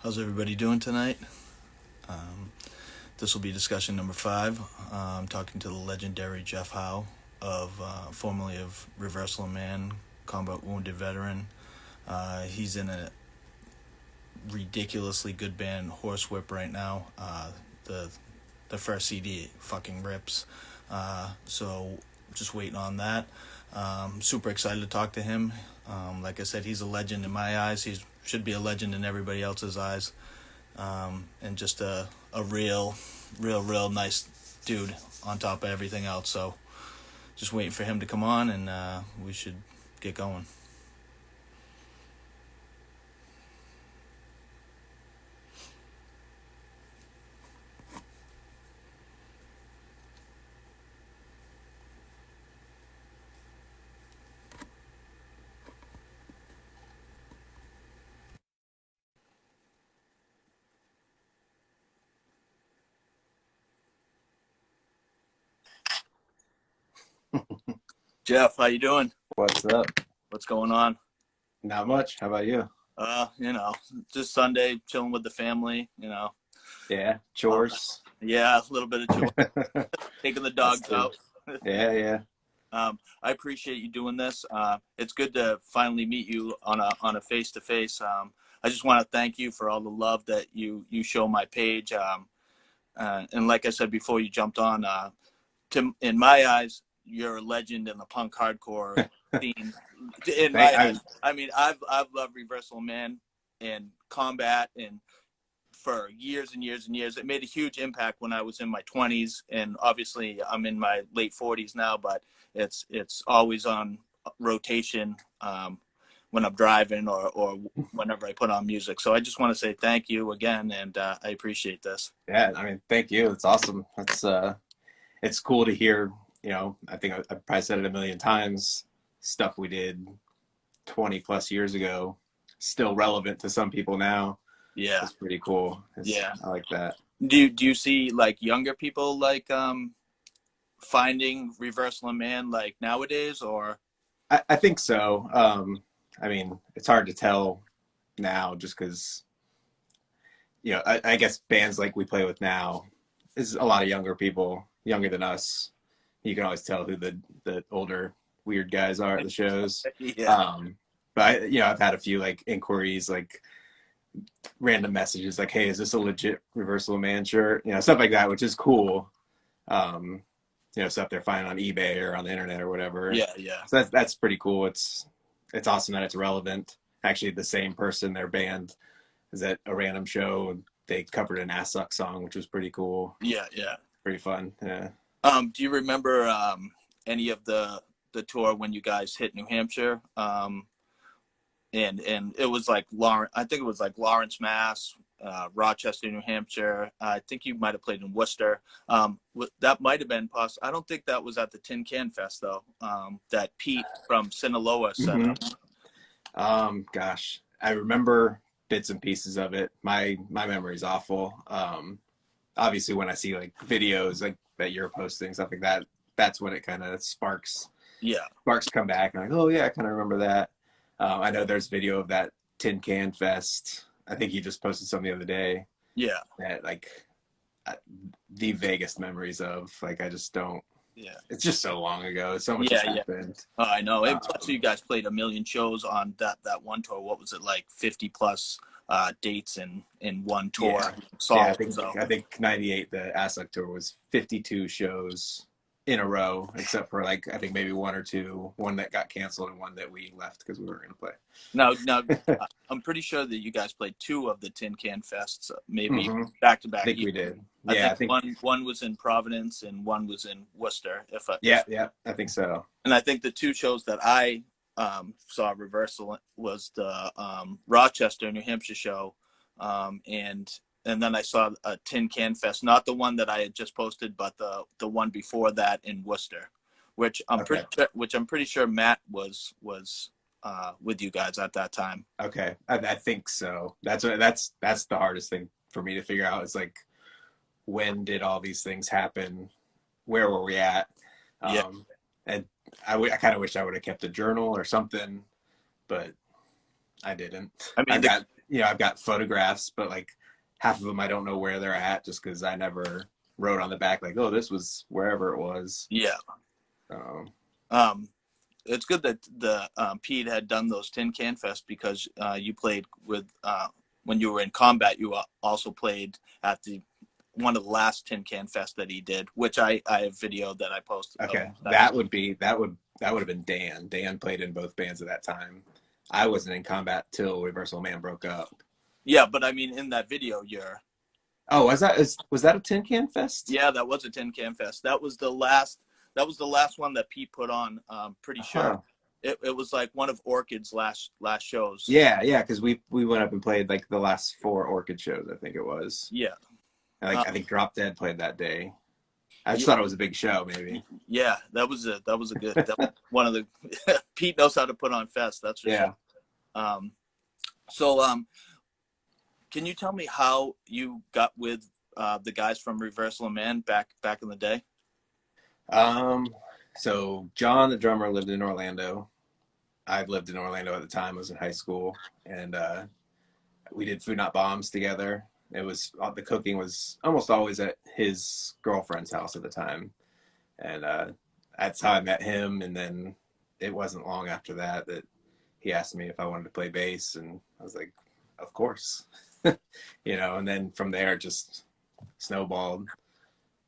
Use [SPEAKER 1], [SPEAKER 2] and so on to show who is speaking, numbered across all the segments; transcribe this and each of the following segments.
[SPEAKER 1] How's everybody doing tonight? Um, this will be discussion number 5. I'm talking to the legendary Jeff Howe, formerly of Reversal of Man, combat wounded veteran. He's in a ridiculously good band, Horsewhip, right now. The the first CD fucking rips. So just waiting on that. Super excited to talk to him. Like I said, he's a legend in my eyes. He should be a legend in everybody else's eyes. And just a real nice dude on top of everything else. So just waiting for him to come on, and we should get going. Jeff, how you doing?
[SPEAKER 2] What's up?
[SPEAKER 1] What's going on?
[SPEAKER 2] Not much. How about you?
[SPEAKER 1] You know, just Sunday, chilling with the family.
[SPEAKER 2] Yeah, chores.
[SPEAKER 1] Yeah, a little bit of chore, taking the dogs out.
[SPEAKER 2] Yeah.
[SPEAKER 1] I appreciate you doing this. It's good to finally meet you on a face to face. I just want to thank you for all the love that you show my page. And like I said before you jumped on, in my eyes, you're a legend in the punk hardcore scene. In my eyes, I mean, I've loved Reversal Man and Combat and for years and years and years. It made a huge impact when I was in my 20s, and obviously I'm in my late 40s now. But it's always on rotation when I'm driving or whenever I put on music. So I just want to say thank you again, and I appreciate this.
[SPEAKER 2] Yeah, I mean, thank you. It's awesome. It's cool to hear. I think I've probably said it a million times. Stuff we did 20 plus years ago, still relevant to some people now.
[SPEAKER 1] Yeah,
[SPEAKER 2] it's pretty cool.
[SPEAKER 1] Yeah,
[SPEAKER 2] I like that.
[SPEAKER 1] Do you see like younger people like finding Reversal of Man like nowadays, or?
[SPEAKER 2] I think so. I mean, it's hard to tell now just because, I guess bands like we play with now is a lot of younger people, younger than us. You can always tell who the older weird guys are at the shows.
[SPEAKER 1] Yeah.
[SPEAKER 2] But I've had a few like inquiries, like random messages like, hey, is this a legit Reversal of Man shirt? Stuff like that, which is cool. Stuff they're finding on eBay or on the internet or whatever.
[SPEAKER 1] Yeah.
[SPEAKER 2] So that's pretty cool. It's awesome that it's relevant. Actually, the same person, their band, is at a random show. They covered an Ass Suck song, which was pretty cool.
[SPEAKER 1] Yeah.
[SPEAKER 2] Pretty fun. Yeah.
[SPEAKER 1] Do you remember any of the tour when you guys hit New Hampshire? And it was like I think it was like Lawrence, Mass, Rochester, New Hampshire. I think you might have played in Worcester. That might have been possible. I don't think that was at the Tin Can Fest though. That Pete from Sinaloa set up.
[SPEAKER 2] Gosh, I remember bits and pieces of it. My memory's awful. Obviously, when I see like videos like that you're posting, stuff like that, that's when it kind of sparks.
[SPEAKER 1] Yeah,
[SPEAKER 2] sparks come back. And I'm like, oh yeah, I kind of remember that. I know there's video of that Tin Can Fest. I think he just posted some the other day.
[SPEAKER 1] Yeah.
[SPEAKER 2] That like the vaguest memories of. Like I just don't.
[SPEAKER 1] Yeah.
[SPEAKER 2] It's just so long ago. So much has happened.
[SPEAKER 1] Oh, I know. Plus, you guys played a million shows on that one tour. What was it like? 50 plus dates in one tour.
[SPEAKER 2] Yeah, I think 98. The Aslak tour was 52 shows in a row, except for like I think maybe one or two, one that got canceled and one that we left because we weren't going to play.
[SPEAKER 1] Now, I'm pretty sure that you guys played 2 of the Tin Can Fests, maybe back to back.
[SPEAKER 2] I think we did.
[SPEAKER 1] I think one was in Providence and one was in Worcester.
[SPEAKER 2] I think so.
[SPEAKER 1] And I think the 2 shows that I saw Reversal was the Rochester, New Hampshire show, and then I saw a Tin Can Fest, not the one that I had just posted, but the one before that in Worcester, which I'm pretty sure Matt was with you guys at that time.
[SPEAKER 2] Okay, I think so. That's the hardest thing for me to figure out. Is like, when did all these things happen? Where were we at? And I kind of wish I would have kept a journal or something, but I didn't.
[SPEAKER 1] I mean,
[SPEAKER 2] you know, I've got photographs, but like half of them I don't know where they're at just because I never wrote on the back like, oh, this was wherever it was.
[SPEAKER 1] Yeah.
[SPEAKER 2] Um,
[SPEAKER 1] Um, it's good that the Pete had done those Tin Can Fest because you played with when you were in combat. You also played at the one of the last Tin Can Fest that he did, which I have video that I posted.
[SPEAKER 2] okay, that would have been Dan. Dan played in both bands at that time. I wasn't in combat till Reversal Man broke up.
[SPEAKER 1] Yeah, but I mean, in that video, you're
[SPEAKER 2] Oh, was that a Tin Can Fest?
[SPEAKER 1] yeah, that was a Tin Can Fest. That was the last. That was the last one that Pete put on. Pretty sure
[SPEAKER 2] Huh.
[SPEAKER 1] it was like one of Orchid's last shows.
[SPEAKER 2] Yeah, yeah, because we went up and played like the last 4 Orchid shows, I think it was.
[SPEAKER 1] Yeah.
[SPEAKER 2] And, like I think Drop Dead played that day. I just
[SPEAKER 1] Yeah,
[SPEAKER 2] thought it was a big show, maybe.
[SPEAKER 1] yeah, that was a good that was one of the Pete knows how to put on fest. That's for
[SPEAKER 2] Yeah.
[SPEAKER 1] sure. Um, so can you tell me how you got with the guys from Reversal Man back in the day?
[SPEAKER 2] So John, the drummer, lived in Orlando. I lived in Orlando at the time. I was in high school, and we did Food Not Bombs together. It was the cooking was almost always at his girlfriend's house at the time, and that's how I met him. And then it wasn't long after that that he asked me if I wanted to play bass, and I was like, of course, you know. And then from there, it just snowballed.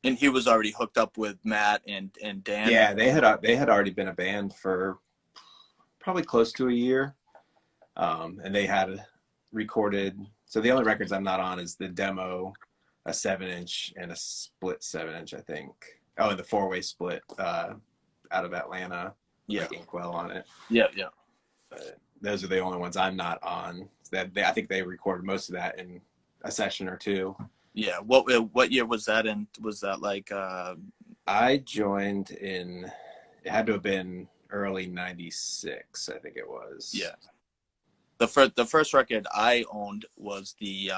[SPEAKER 1] And he was already hooked up with Matt and Dan.
[SPEAKER 2] Yeah, they had already been a band for probably close to a year, and they had recorded. So the only records I'm not on is the demo, a 7-inch and a split 7-inch, I think. Oh, and the 4-way split out of Atlanta,
[SPEAKER 1] Yeah,
[SPEAKER 2] like Inkwell on it.
[SPEAKER 1] yeah, yeah.
[SPEAKER 2] But those are the only ones I'm not on. I think they recorded most of that in a session or two.
[SPEAKER 1] Yeah. What year was that in? Was that like
[SPEAKER 2] I joined in. It had to have been early '96, I think it was.
[SPEAKER 1] yeah. The first record I owned was the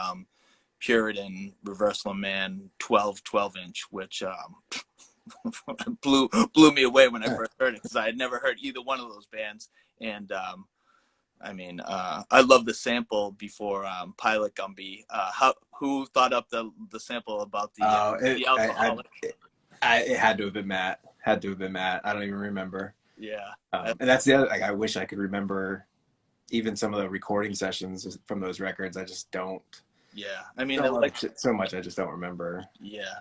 [SPEAKER 1] Puritan Reversal Man 12-inch, which blew me away when I first heard it because I had never heard either one of those bands. And I mean, I love the sample before Pilot Gumby. Who thought up the sample about the alcoholic?
[SPEAKER 2] It had to have been Matt. Had to have been Matt. I don't even remember.
[SPEAKER 1] Yeah.
[SPEAKER 2] And that's the other. Like, I wish I could remember even some of the recording sessions from those records. I just don't.
[SPEAKER 1] Yeah. I mean,
[SPEAKER 2] so much. I just don't remember.
[SPEAKER 1] Yeah.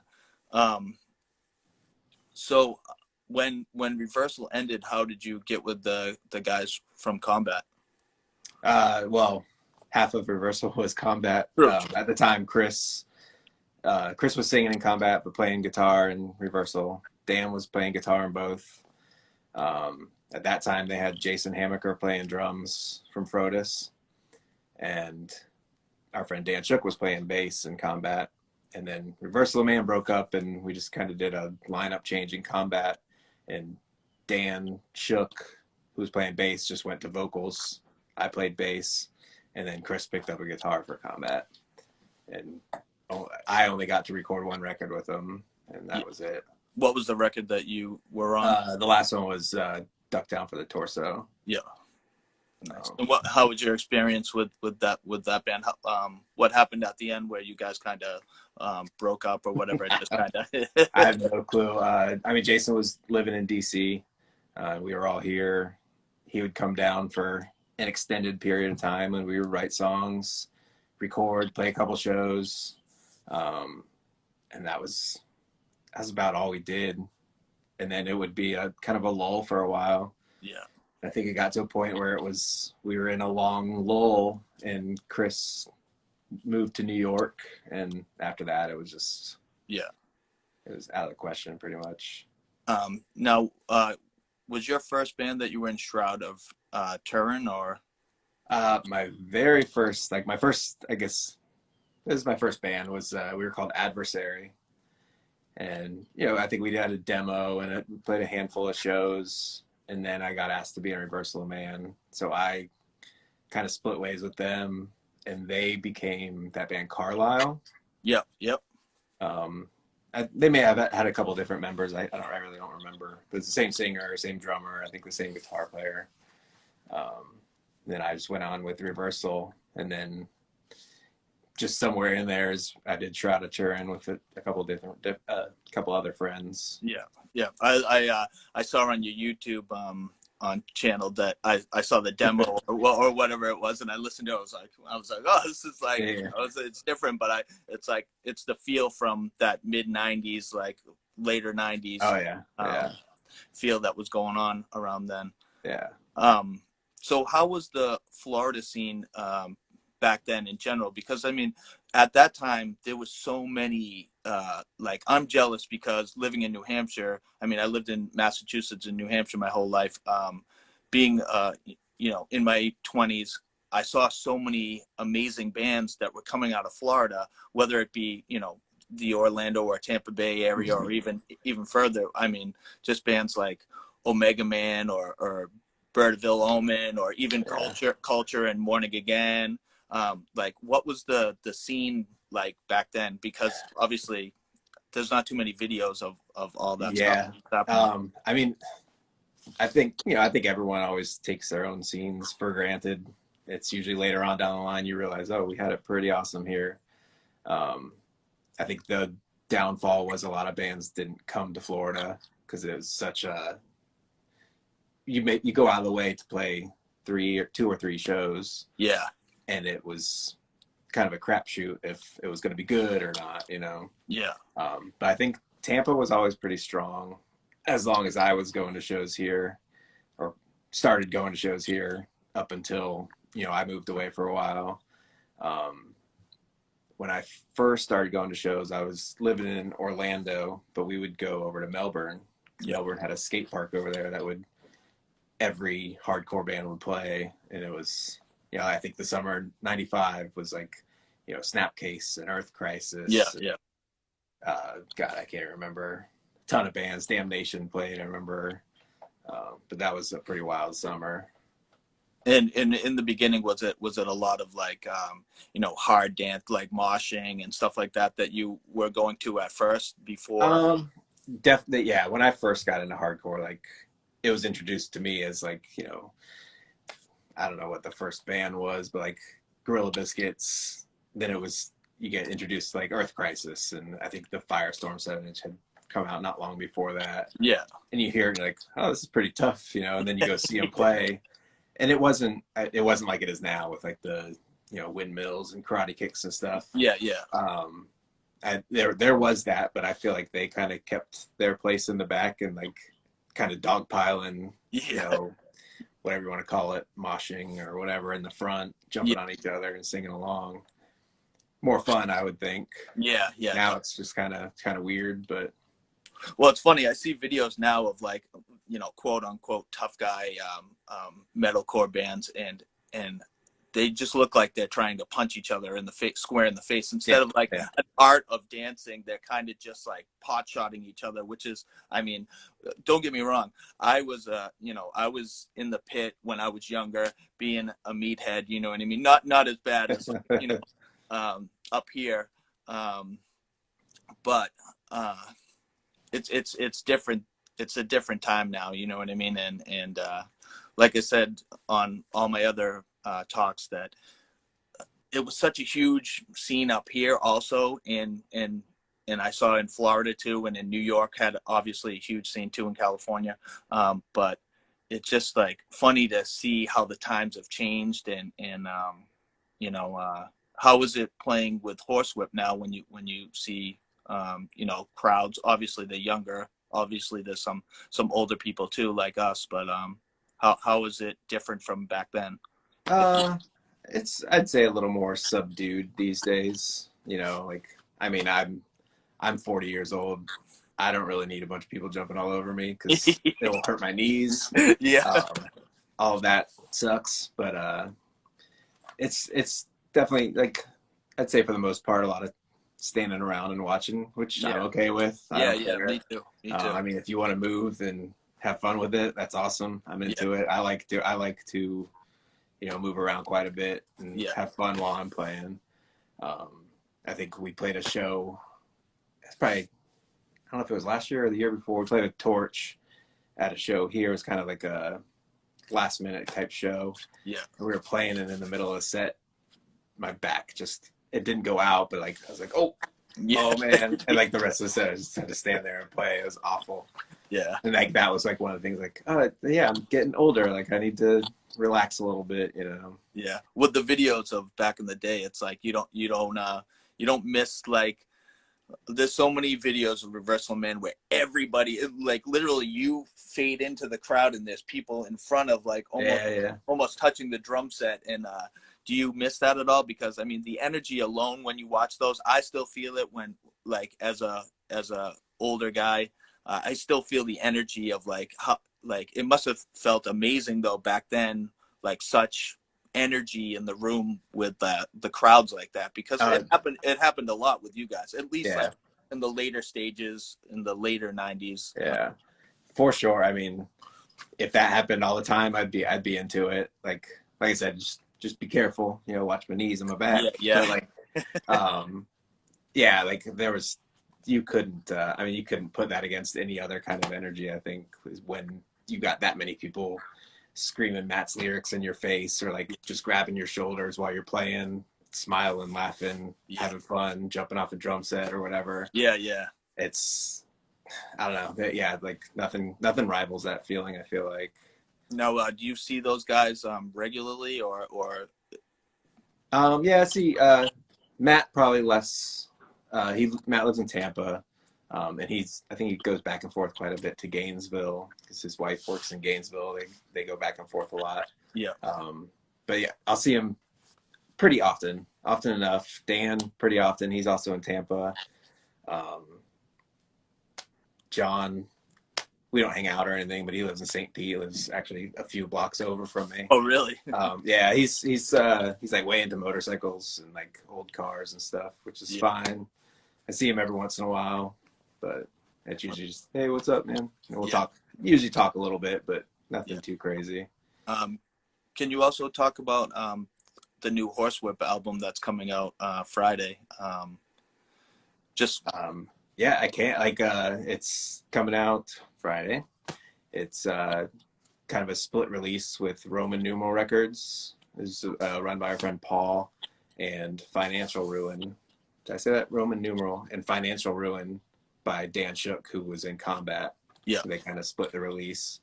[SPEAKER 1] So when Reversal ended, how did you get with the guys from Combat?
[SPEAKER 2] Well, half of Reversal was Combat. At the time, Chris was singing in Combat but playing guitar in Reversal. Dan was playing guitar in both. At that time, they had Jason Hamaker playing drums from Frodis, and our friend Dan Shook was playing bass in Combat. And then Reversal Man broke up, and we just kind of did a lineup change in Combat. And Dan Shook, who was playing bass, just went to vocals. I played bass, and then Chris picked up a guitar for Combat. And I only got to record one record with him, and that was it.
[SPEAKER 1] What was the record that you were on?
[SPEAKER 2] The last one was Duck Down for the Torso.
[SPEAKER 1] Yeah. Nice. And how was your experience with that band? What happened at the end where you guys kind of broke up or whatever? Just kind of.
[SPEAKER 2] I have no clue. I mean, Jason was living in DC. We were all here. He would come down for an extended period of time, and we would write songs, record, play a couple shows, and that was about all we did. And then it would be a kind of a lull for a while.
[SPEAKER 1] Yeah.
[SPEAKER 2] I think it got to a point where we were in a long lull, and Chris moved to New York, and after that it was just it was out of the question pretty much.
[SPEAKER 1] Now, was your first band that you were in Shroud of Turin, or?
[SPEAKER 2] My very first, I guess this is my first band, was we were called Adversary, and I think we had a demo and we played a handful of shows. And then I got asked to be in Reversal Man. So I kind of split ways with them, and they became that band Carlisle.
[SPEAKER 1] Yep.
[SPEAKER 2] They may have had a couple different members. I really don't remember. But it's the same singer, same drummer, I think the same guitar player. Then I just went on with Reversal. And then just somewhere in there is I did Shroud of Turin with a couple different, couple other friends.
[SPEAKER 1] Yeah, yeah. I saw on your YouTube on channel that I saw the demo or whatever it was, and I listened to it. I was like, oh, this is like,
[SPEAKER 2] Yeah.
[SPEAKER 1] it's different, but it's like it's the feel from that mid '90s, like later '90s
[SPEAKER 2] Oh yeah, yeah,
[SPEAKER 1] feel that was going on around then.
[SPEAKER 2] yeah.
[SPEAKER 1] So how was the Florida scene back then in general? Because I mean, at that time there was so many. Like I'm jealous because living in New Hampshire. I mean, I lived in Massachusetts and New Hampshire my whole life. Being in my 20s, I saw so many amazing bands that were coming out of Florida, whether it be the Orlando or Tampa Bay area or even further. I mean, just bands like Omega Man or Birdville Omen or even
[SPEAKER 2] Yeah.
[SPEAKER 1] Culture and Morning Again. Like what was the scene like back then? Because obviously there's not too many videos of all that stuff
[SPEAKER 2] Yeah.
[SPEAKER 1] happening.
[SPEAKER 2] I mean, I think everyone always takes their own scenes for granted. It's usually later on down the line you realize, oh, we had it pretty awesome here. I think the downfall was a lot of bands didn't come to Florida because it was such a you go out of the way to play two or three shows,
[SPEAKER 1] Yeah,
[SPEAKER 2] and it was kind of a crapshoot if it was going to be good or not,
[SPEAKER 1] yeah,
[SPEAKER 2] But I think Tampa was always pretty strong as long as I was going to shows here or started going to shows here up until, I moved away for a while. When I first started going to shows, I was living in Orlando, but we would go over to Melbourne.
[SPEAKER 1] yeah,
[SPEAKER 2] Melbourne had a skate park over there that every hardcore band would play. And it was, I think the summer '95 was like, Snapcase and Earth
[SPEAKER 1] yeah,
[SPEAKER 2] Crisis.
[SPEAKER 1] yeah.
[SPEAKER 2] God, I can't remember. A ton of bands. Damnation played, I remember. But that was a pretty wild summer.
[SPEAKER 1] And in the beginning, was it a lot of like hard dance, like moshing and stuff like that you were going to at first before?
[SPEAKER 2] Definitely, yeah. When I first got into hardcore, like it was introduced to me as like, I don't know what the first band was, but like Gorilla Biscuits. Then you get introduced to like Earth Crisis, and I think the Firestorm 7-inch had come out not long before that.
[SPEAKER 1] Yeah,
[SPEAKER 2] And you hear it, you're like, oh, this is pretty tough, and then you go see them play. And it wasn't like it is now with like the, windmills and karate kicks and stuff.
[SPEAKER 1] yeah, yeah,
[SPEAKER 2] There was that, but I feel like they kind of kept their place in the back and like kind of dogpiling,
[SPEAKER 1] yeah,
[SPEAKER 2] whatever you want to call it, moshing or whatever in the front, jumping on each other and singing along. More fun, I would think.
[SPEAKER 1] yeah, yeah.
[SPEAKER 2] Now it's just kind of weird, but
[SPEAKER 1] Well, it's funny. I see videos now of like, quote unquote tough guy metalcore bands, and they just look like they're trying to punch each other in the face, square in the face, instead of like an art of dancing. They're kind of just like pot shotting each other, which is, I mean, don't get me wrong. I was, I was in the pit when I was younger, being a meathead. You know what I mean? Not as bad as up here, but. It's different. It's a different time now. You know what I mean? And like I said on all my other talks, that it was such a huge scene up here also, and I saw in Florida too, and in New York had obviously a huge scene too in California. But it's just like funny to see how the times have changed, and how is it playing with Horsewhip now when you see crowds? Obviously they're younger. Obviously there's some older people too, like us. But how is it different from back then?
[SPEAKER 2] It's I'd say a little more subdued these days. Like I mean, I'm 40 years old. I don't really need a bunch of people jumping all over me because it will hurt my knees.
[SPEAKER 1] Yeah,
[SPEAKER 2] All of that sucks, but it's definitely like I'd say for the most part a lot of standing around and watching, which I'm okay with.
[SPEAKER 1] Yeah, me too.
[SPEAKER 2] I mean, if you want to move and have fun with it, that's awesome. I'm into it. I like to move around quite a bit and have fun while I'm playing. I think we played a show. It's probably, I don't know if it was last year or the year before. We played a Torch at a show here. It was kind of like a last minute type show.
[SPEAKER 1] Yeah.
[SPEAKER 2] And we were playing, and in the middle of the set, my back just it didn't go out, but like I was like, oh,
[SPEAKER 1] Yeah.
[SPEAKER 2] oh man, and like the rest of the set, I just had to stand there and play. It was awful.
[SPEAKER 1] Yeah.
[SPEAKER 2] And like that was like one of the things, like, oh yeah, I'm getting older. Like I need to relax a little bit, you know.
[SPEAKER 1] Yeah. With the videos of back in the day, it's like you don't miss like there's so many videos of Reversal Man where everybody like literally you fade into the crowd and there's people in front of like almost touching the drum set. And do you miss that at all? Because I mean the energy alone when you watch those, I still feel it when like as a older guy, I still feel the energy of like how like it must have felt amazing though back then, like such energy in the room with the crowds like that, because
[SPEAKER 2] uh,
[SPEAKER 1] it happened a lot with you guys, at least
[SPEAKER 2] yeah,
[SPEAKER 1] like in the later stages in the later 90s.
[SPEAKER 2] yeah, for sure. I mean, if that happened all the time, I'd be into it. Like I said, just be careful, you know, watch my knees and my back.
[SPEAKER 1] Yeah.
[SPEAKER 2] But like, um, yeah, like there was, you couldn't. I mean, you couldn't put that against any other kind of energy. I think is when you got that many people screaming Matt's lyrics in your face, or like just grabbing your shoulders while you're playing, smiling, laughing, having fun, jumping off a drum set or whatever.
[SPEAKER 1] Yeah.
[SPEAKER 2] It's, I don't know. Yeah, like nothing rivals that feeling, I feel like.
[SPEAKER 1] Now do you see those guys regularly or
[SPEAKER 2] Yeah, see, Matt probably less. Matt lives in Tampa, and I think he goes back and forth quite a bit to Gainesville because his wife works in Gainesville. They go back and forth a lot.
[SPEAKER 1] yeah
[SPEAKER 2] But yeah, I'll see him pretty often enough. Dan pretty often. He's also in Tampa. John, we don't hang out or anything, but he lives in St. Pete. He lives actually a few blocks over from me.
[SPEAKER 1] oh really?
[SPEAKER 2] Yeah, he's like way into motorcycles and like old cars and stuff, which is fine. I see him every once in a while, but it's usually just, hey, what's up, man? And we'll usually talk a little bit, but nothing too crazy.
[SPEAKER 1] Can you also talk about the new Horsewhip album that's coming out Friday?
[SPEAKER 2] Yeah, I can't, like, it's coming out Friday. It's kind of a split release with Roman Numeral Records. It's run by our friend Paul, and Financial Ruin. Did I say that? Roman Numeral and Financial Ruin by Dan Shook, who was in Combat.
[SPEAKER 1] Yeah.
[SPEAKER 2] So they kind of split the release.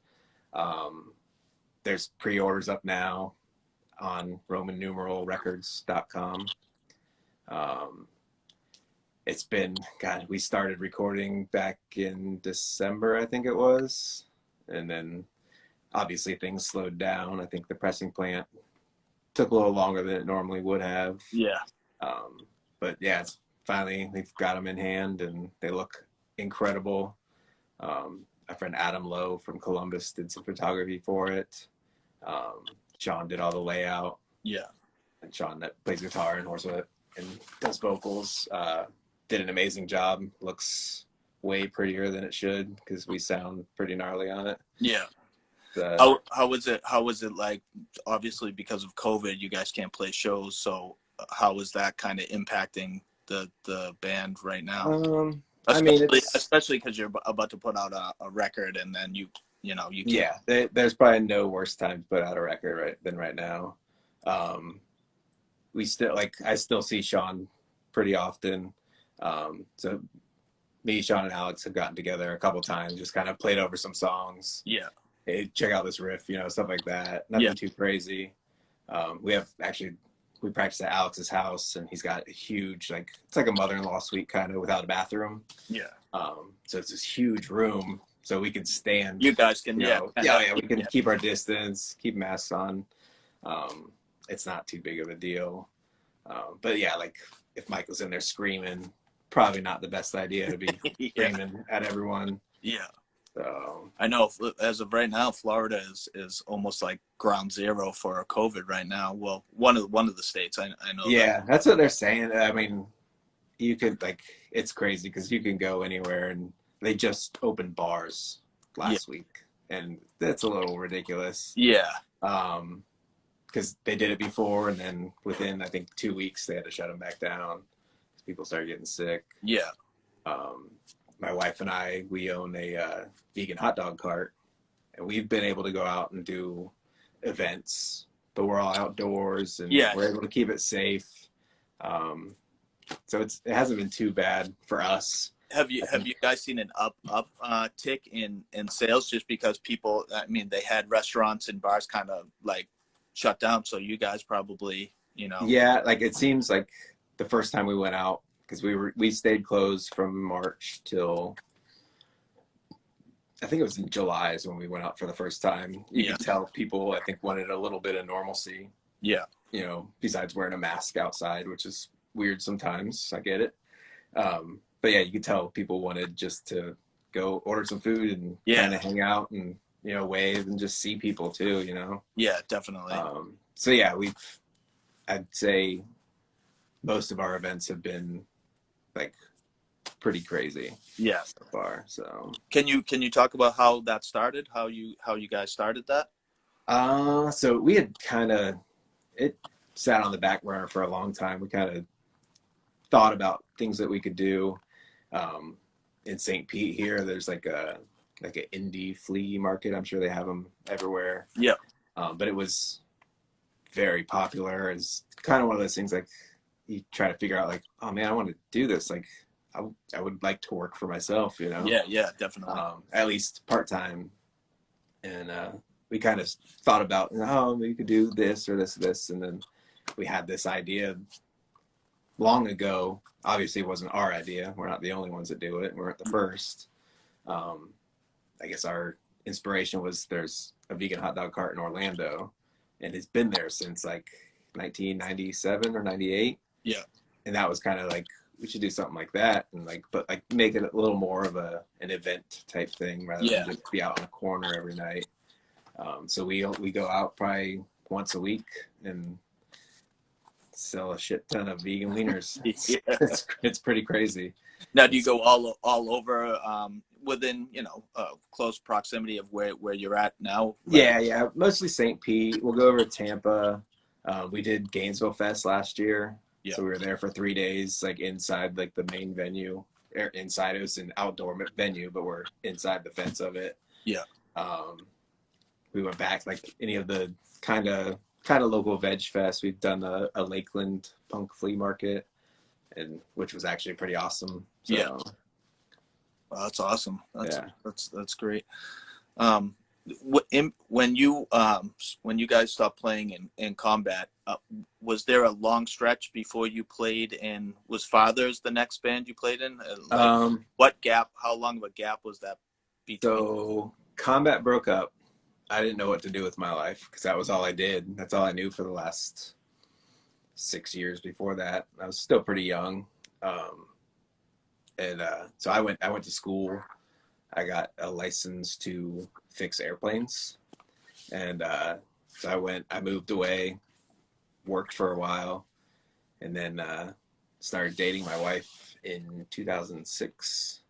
[SPEAKER 2] There's pre-orders up now on RomanNumeralRecords.com. It's been, God, we started recording back in December, I think it was. And then obviously things slowed down. I think the pressing plant took a little longer than it normally would have.
[SPEAKER 1] Yeah.
[SPEAKER 2] But yeah, it's finally, we've got them in hand and they look incredible. My friend Adam Lowe from Columbus did some photography for it. Sean did all the layout.
[SPEAKER 1] Yeah.
[SPEAKER 2] And Sean that plays guitar and Horsewhip and does vocals. Did an amazing job. Looks way prettier than it should because we sound pretty gnarly on it.
[SPEAKER 1] Yeah. How was it like, obviously because of COVID you guys can't play shows, so how is that kind of impacting the band right now?
[SPEAKER 2] I mean,
[SPEAKER 1] especially because you're about to put out a record, and then you can't.
[SPEAKER 2] Yeah, there's probably no worse time to put out a record than right now. I still see Sean pretty often. So me, Sean, and Alex have gotten together a couple times, just kind of played over some songs.
[SPEAKER 1] Yeah.
[SPEAKER 2] Hey, check out this riff, stuff like that. Nothing too crazy. We practice at Alex's house, and he's got a huge, it's like a mother-in-law suite kind of without a bathroom.
[SPEAKER 1] Yeah.
[SPEAKER 2] So it's this huge room, so we can stand.
[SPEAKER 1] You guys can,
[SPEAKER 2] we can keep our distance, keep masks on. It's not too big of a deal. But yeah, like if Mike was in there screaming, probably not the best idea to be screaming at everyone.
[SPEAKER 1] Yeah.
[SPEAKER 2] So
[SPEAKER 1] I know as of right now, Florida is almost like ground zero for COVID right now. Well, one of the states I know.
[SPEAKER 2] Yeah, that's what they're saying. I mean, you could it's crazy because you can go anywhere, and they just opened bars last week, and that's a little ridiculous.
[SPEAKER 1] Yeah.
[SPEAKER 2] Because they did it before, and then within I think 2 weeks they had to shut them back down because people started getting sick.
[SPEAKER 1] Yeah.
[SPEAKER 2] My wife and we own a vegan hot dog cart, and we've been able to go out and do events, but we're all outdoors, and we're able to keep it safe. So it hasn't been too bad for us.
[SPEAKER 1] Have you guys seen an tick in sales just because people? I mean, they had restaurants and bars kind of like shut down, so you guys probably, you know.
[SPEAKER 2] Yeah, like it seems like the first time we went out, because we stayed closed from March till I think it was in July is when we went out for the first time. You
[SPEAKER 1] Yeah.
[SPEAKER 2] could tell people, I think, wanted a little bit of normalcy,
[SPEAKER 1] Yeah.
[SPEAKER 2] you know, besides wearing a mask outside, which is weird sometimes. I get it. But yeah, you could tell people wanted just to go order some food and
[SPEAKER 1] Yeah.
[SPEAKER 2] kind of hang out and, you know, wave and just see people too, you know?
[SPEAKER 1] Yeah, definitely.
[SPEAKER 2] So yeah, I'd say most of our events have been like pretty crazy.
[SPEAKER 1] Yeah.
[SPEAKER 2] So far. So
[SPEAKER 1] Can you talk about how that started? How you guys started that?
[SPEAKER 2] so we had it sat on the back burner for a long time. We kind of thought about things that we could do. In St. Pete here, there's like an indie flea market. I'm sure they have them everywhere.
[SPEAKER 1] Yeah.
[SPEAKER 2] But it was very popular. It's kind of one of those things like you try to figure out like, oh man, I want to do this. Like I would like to work for myself, you know?
[SPEAKER 1] Yeah, yeah, definitely.
[SPEAKER 2] At least part-time. And we kind of thought about, oh, we could do this or this. And then we had this idea long ago. Obviously, it wasn't our idea. We're not the only ones that do it. We weren't the first. I guess our inspiration was there's a vegan hot dog cart in Orlando, and it's been there since like 1997 or 98.
[SPEAKER 1] Yeah.
[SPEAKER 2] And that was kind of like, we should do something like that, and but make it a little more of an event type thing rather than just be out on a corner every night. So we go out probably once a week and sell a shit ton of vegan wieners. It's pretty crazy.
[SPEAKER 1] Now, do you go all over within close proximity of where you're at now?
[SPEAKER 2] Right? Yeah, mostly St. Pete. We'll go over to Tampa. We did Gainesville Fest last year. Yeah. So we were there for 3 days, like inside like the main venue. Inside it was an outdoor venue, but we're inside the fence of it.
[SPEAKER 1] Yeah.
[SPEAKER 2] We went back like any of the kind of local veg fest. We've done a Lakeland punk flea market, and which was actually pretty awesome. So,
[SPEAKER 1] yeah. Well, that's awesome. That's great. When you guys stopped playing in combat, was there a long stretch before you played in? Was Fathers the next band you played in? What gap? How long of a gap was that between?
[SPEAKER 2] So combat broke up. I didn't know what to do with my life because that was all I did. That's all I knew for the last 6 years before that. I was still pretty young. So I went to school. I got a license to fix airplanes. And so I moved away, worked for a while, and then started dating my wife in 2006.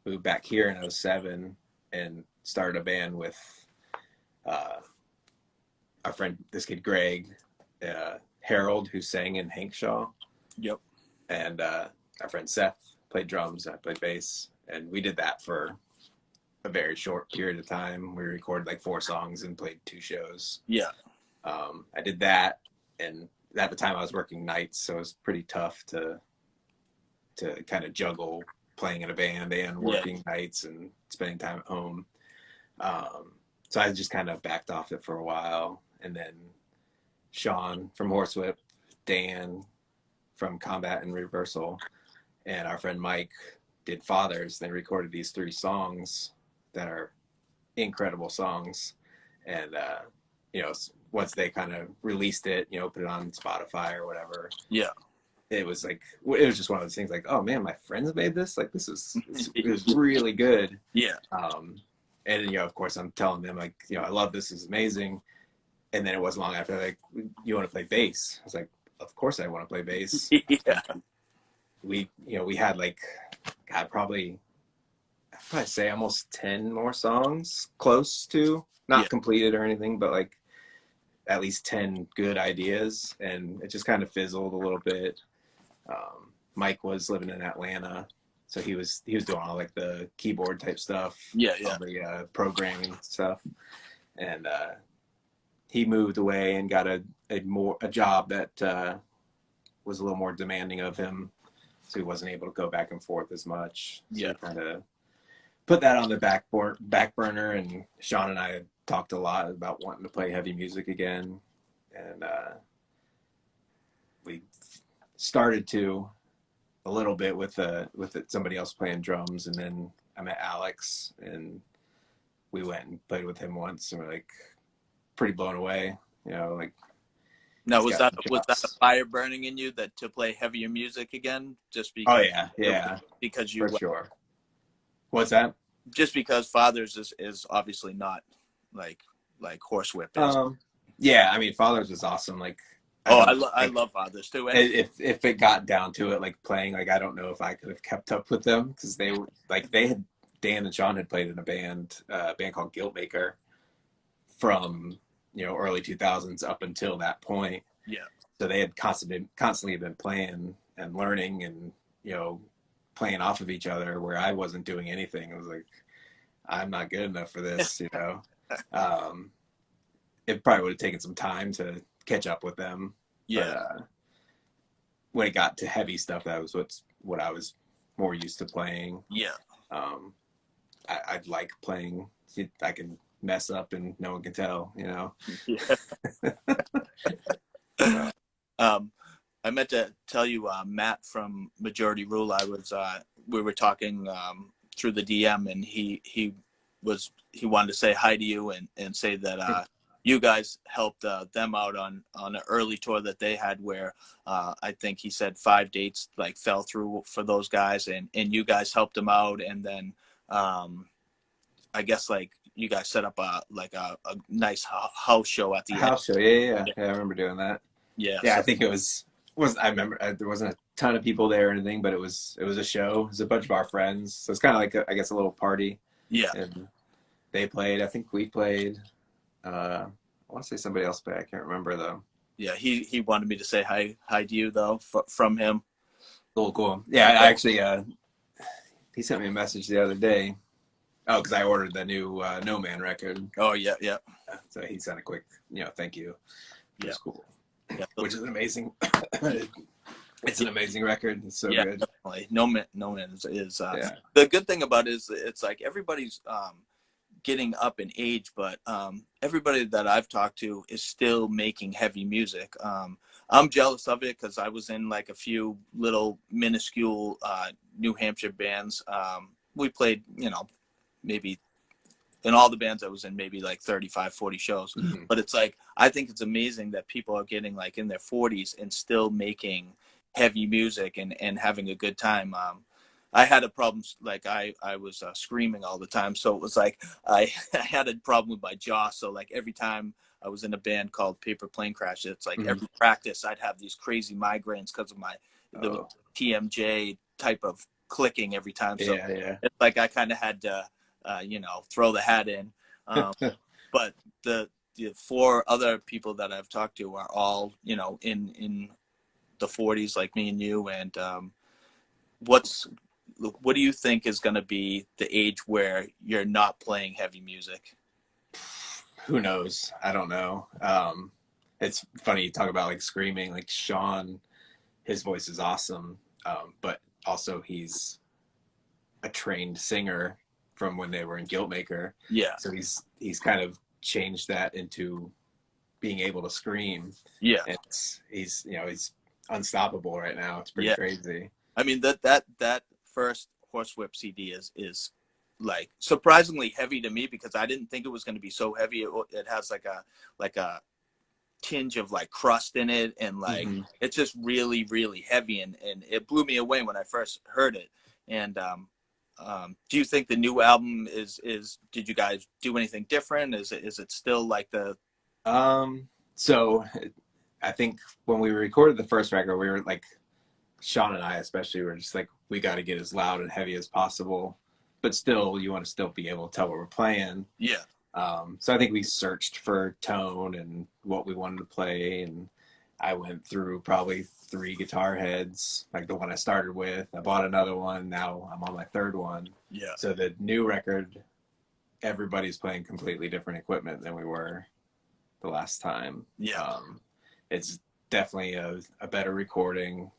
[SPEAKER 2] Moved back here in 2007 and started a band with our friend, this kid Greg, Harold, who sang in Hank Shaw.
[SPEAKER 1] Yep.
[SPEAKER 2] And our friend Seth played drums, I played bass, and we did that for a very short period of time. We recorded like 4 songs and played 2 shows.
[SPEAKER 1] Yeah.
[SPEAKER 2] I did that, and at the time I was working nights, so it was pretty tough to kind of juggle playing in a band and working nights and spending time at home. So I just kind of backed off it for a while, and then Sean from Horsewhip, Dan from Combat and Reversal, and our friend Mike did Fathers. They recorded these 3 songs that are incredible songs, and once they kind of released it, put it on Spotify or whatever, it was just one of those things like, oh man, my friends made this, like it was really good. And of course I'm telling them like, I love this, is amazing. And then it wasn't long after like, you want to play bass? I was like, of course I want to play bass. We had like, God, I'd probably say almost 10 more songs, close to, not completed or anything, but like at least 10 good ideas. And it just kind of fizzled a little bit. Mike was living in Atlanta, so he was doing all like the keyboard type stuff, all the programming stuff, and he moved away and got a job that was a little more demanding of him, so he wasn't able to go back and forth as much. So
[SPEAKER 1] Yeah.
[SPEAKER 2] we kind of put that on the back burner, and Sean and I had talked a lot about wanting to play heavy music again, and we started to a little bit with somebody else playing drums, and then I met Alex, and we went and played with him once, and we're like pretty blown away, like.
[SPEAKER 1] Now,
[SPEAKER 2] He's
[SPEAKER 1] was
[SPEAKER 2] got
[SPEAKER 1] that
[SPEAKER 2] some
[SPEAKER 1] a
[SPEAKER 2] chops.
[SPEAKER 1] fire burning in you that to play heavier music again, just
[SPEAKER 2] Oh
[SPEAKER 1] because
[SPEAKER 2] yeah,
[SPEAKER 1] because you
[SPEAKER 2] for sure. What's that?
[SPEAKER 1] just because Fathers is obviously not like Horsewhip is.
[SPEAKER 2] Yeah, I mean, Fathers was awesome. Like, I
[SPEAKER 1] Oh,
[SPEAKER 2] don't
[SPEAKER 1] I
[SPEAKER 2] think
[SPEAKER 1] love Fathers too. And
[SPEAKER 2] if it got down to it, like playing, like I don't know if I could have kept up with them, because they had Dan and Sean had played in a band called Guiltmaker from early 2000s up until that point.
[SPEAKER 1] yeah,
[SPEAKER 2] So they had constantly been playing and learning, and playing off of each other, where I wasn't doing anything. I was like, I'm not good enough for this. Um, it probably would have taken some time to catch up with them, but
[SPEAKER 1] yeah,
[SPEAKER 2] when it got to heavy stuff, that was what I was more used to playing.
[SPEAKER 1] yeah.
[SPEAKER 2] um, I like playing. I can mess up and no one can tell.
[SPEAKER 1] Yeah.
[SPEAKER 2] So,
[SPEAKER 1] I meant to tell you, Matt from Majority Rule. We were talking through the DM, and he wanted to say hi to you and say that you guys helped them out on an early tour that they had, where I think he said 5 dates like fell through for those guys, and you guys helped them out, and then I guess like you guys set up a nice house show at the
[SPEAKER 2] a
[SPEAKER 1] end.
[SPEAKER 2] house show, yeah, I remember doing that.
[SPEAKER 1] Yeah,
[SPEAKER 2] Yeah,
[SPEAKER 1] so
[SPEAKER 2] I think it was I remember there wasn't a ton of people there or anything, but it was a show. It was a bunch of our friends, so it's kind of like I guess a little party.
[SPEAKER 1] yeah.
[SPEAKER 2] And they played. I think we played. I want to say somebody else played. I can't remember though.
[SPEAKER 1] Yeah, he wanted me to say hi to you though from him.
[SPEAKER 2] Cool. Yeah, I actually he sent me a message the other day. Oh, because I ordered the new No Man record.
[SPEAKER 1] Oh yeah.
[SPEAKER 2] So he sent a quick thank you. It
[SPEAKER 1] Yeah,
[SPEAKER 2] was cool.
[SPEAKER 1] yeah,
[SPEAKER 2] Which is amazing. It's an amazing record. It's so
[SPEAKER 1] yeah,
[SPEAKER 2] good.
[SPEAKER 1] definitely. No man is
[SPEAKER 2] Yeah.
[SPEAKER 1] the good thing about it is it's like everybody's getting up in age, but everybody that I've talked to is still making heavy music. I'm jealous of it because I was in like a few little minuscule New Hampshire bands. We played, maybe in all the bands I was in, maybe like 35, 40 shows.
[SPEAKER 2] Mm-hmm.
[SPEAKER 1] But it's like, I think it's amazing that people are getting like in their 40s and still making heavy music and having a good time. I had a problem, like I was screaming all the time. So it was like, I had a problem with my jaw. So like every time I was in a band called Paper Plane Crash, it's like every practice I'd have these crazy migraines because of the TMJ type of clicking every time. So
[SPEAKER 2] Yeah.
[SPEAKER 1] it's like I kind of had to, throw the hat in. But the 4 other people that I've talked to are all, in the 40s, like me and you. And what do you think is going to be the age where you're not playing heavy music?
[SPEAKER 2] Who knows? I don't know. It's funny you talk about like screaming. Like Sean, his voice is awesome, but also he's a trained singer from when they were in Guiltmaker.
[SPEAKER 1] Yeah.
[SPEAKER 2] So he's kind of changed that into being able to scream.
[SPEAKER 1] Yeah.
[SPEAKER 2] And he's unstoppable right now. It's pretty crazy.
[SPEAKER 1] I mean that first Horsewhip CD is like surprisingly heavy to me, because I didn't think it was going to be so heavy. It has like a tinge of like crust in it, and like it's just really really heavy, and it blew me away when I first heard it. And do you think the new album is did you guys do anything different? Is it still like the
[SPEAKER 2] So I think when we recorded the first record, we were like, Sean and I especially were just like, we got to get as loud and heavy as possible, but still you want to still be able to tell what we're playing.
[SPEAKER 1] Yeah.
[SPEAKER 2] So I think we searched for tone and what we wanted to play, and I went through probably 3 guitar heads, like the one I started with. I bought another one. Now I'm on my 3rd one.
[SPEAKER 1] Yeah.
[SPEAKER 2] So the new record, everybody's playing completely different equipment than we were the last time.
[SPEAKER 1] Yeah.
[SPEAKER 2] It's definitely a better recording.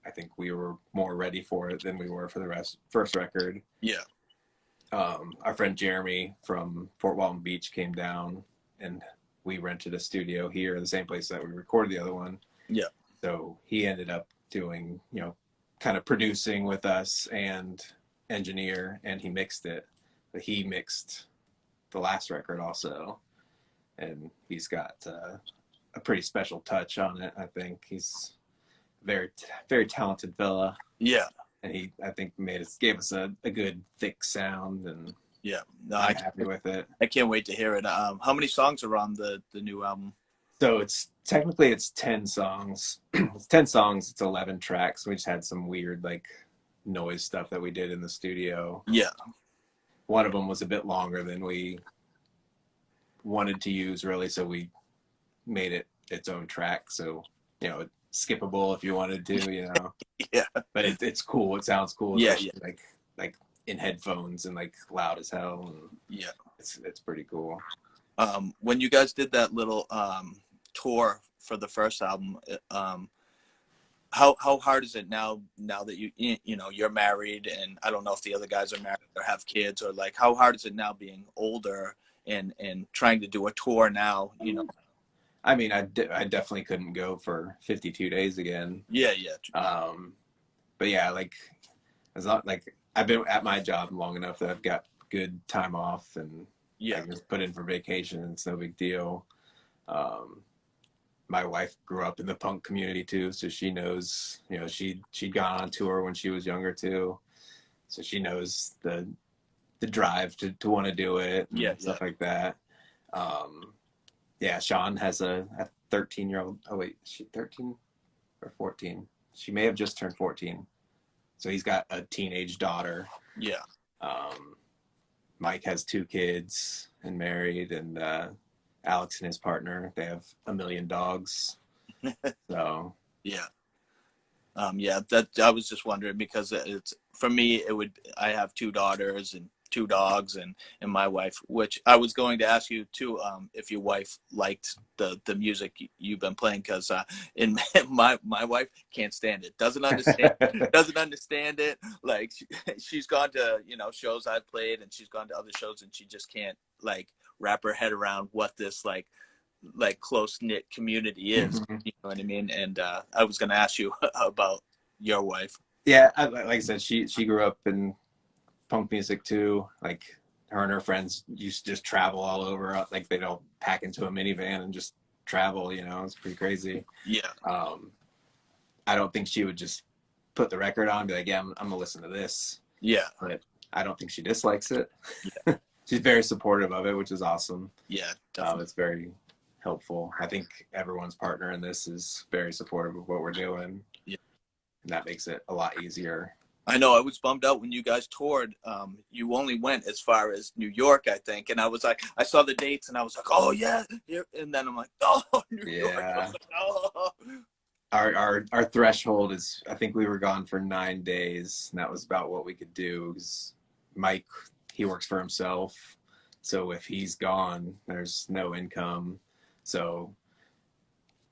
[SPEAKER 2] I think we were more ready for it than we were for the first record.
[SPEAKER 1] Yeah.
[SPEAKER 2] Our friend Jeremy from Fort Walton Beach came down, and we rented a studio here, the same place that we recorded the other one.
[SPEAKER 1] Yeah.
[SPEAKER 2] So he ended up doing, kind of producing with us and engineer, and he mixed it. But he mixed the last record also, and he's got a pretty special touch on it. I think he's very, very talented fella.
[SPEAKER 1] Yeah.
[SPEAKER 2] And he, I think, gave us a good thick sound, and
[SPEAKER 1] Yeah. No,
[SPEAKER 2] I'm happy with it.
[SPEAKER 1] I can't wait to hear it. How many songs are on the new album?
[SPEAKER 2] So it's 10 songs. It's 10 songs. It's 11 tracks. We just had some weird like noise stuff that we did in the studio.
[SPEAKER 1] Yeah.
[SPEAKER 2] One of them was a bit longer than we wanted to use, really, so we made it its own track. So skippable if you wanted to,
[SPEAKER 1] Yeah.
[SPEAKER 2] But it's cool. It sounds cool.
[SPEAKER 1] Yeah.
[SPEAKER 2] Like in headphones and like loud as hell. And
[SPEAKER 1] Yeah.
[SPEAKER 2] it's pretty cool.
[SPEAKER 1] When you guys did that little tour for the first album, how hard is it now that you're married, and I don't know if the other guys are married or have kids, or like how hard is it now being older and trying to do a tour now?
[SPEAKER 2] I mean, I definitely couldn't go for 52 days again.
[SPEAKER 1] Yeah.
[SPEAKER 2] But yeah, like it's not like I've been at my job long enough that I've got good time off, and I can just put in for vacation, and it's no big deal. My wife grew up in the punk community too, so she knows, she'd gone on tour when she was younger too, so she knows the drive to want to do it, and stuff like that. Sean has a 13-year-old. Oh wait, is she 13 or 14? She may have just turned 14. So he's got a teenage daughter.
[SPEAKER 1] Yeah.
[SPEAKER 2] Mike has 2 kids and married, and Alex and his partner, they have a million dogs. So
[SPEAKER 1] Yeah. That I was just wondering, because it's, for me, I have 2 daughters and 2 dogs and my wife, which I was going to ask you too, if your wife liked the music you've been playing, because in my wife can't stand it, doesn't understand it. Like she's gone to shows I've played, and she's gone to other shows, and she just can't like wrap her head around what this like close-knit community is.
[SPEAKER 2] Mm-hmm.
[SPEAKER 1] You know what I mean? And I was going to ask you about your wife.
[SPEAKER 2] Yeah, like I said, she grew up in punk music too. Like her and her friends used to just travel all over. Like they'd all pack into a minivan and just travel. It's pretty crazy.
[SPEAKER 1] Yeah.
[SPEAKER 2] I don't think she would just put the record on and be like, yeah, I'm gonna listen to this.
[SPEAKER 1] Yeah.
[SPEAKER 2] But I don't think she dislikes it.
[SPEAKER 1] Yeah.
[SPEAKER 2] She's very supportive of it, which is awesome.
[SPEAKER 1] Yeah, definitely.
[SPEAKER 2] It's very helpful. I think everyone's partner in this is very supportive of what we're doing.
[SPEAKER 1] Yeah.
[SPEAKER 2] And that makes it a lot easier.
[SPEAKER 1] I know I was bummed out when you guys toured. You only went as far as New York, I think. And I was like, I saw the dates and I was like, oh yeah. And then I'm like, oh, New York. I was like, oh.
[SPEAKER 2] Our threshold is, I think we were gone for 9 days, and that was about what we could do. Because Mike, he works for himself. So if he's gone, there's no income. So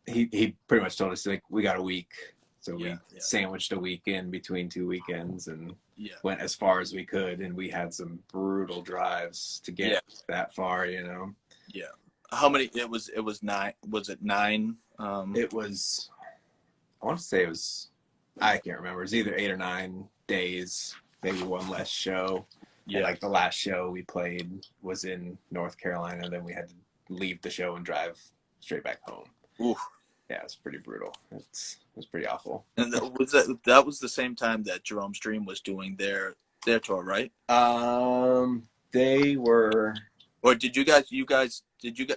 [SPEAKER 2] he pretty much told us, like, we got a week. So we sandwiched a weekend between 2 weekends and went as far as we could. And we had some brutal drives to get that far, Yeah.
[SPEAKER 1] How many? It was 9. Was it 9?
[SPEAKER 2] It was, I want to say it was, I can't remember. It was either 8 or 9 days, maybe one less show. Yeah. And like the last show we played was in North Carolina. Then we had to leave the show and drive straight back home.
[SPEAKER 1] Oof.
[SPEAKER 2] Yeah, it's pretty brutal. It was pretty awful.
[SPEAKER 1] And that was the same time that Jerome's Dream was doing their tour, right?
[SPEAKER 2] They were.
[SPEAKER 1] Or did you guys?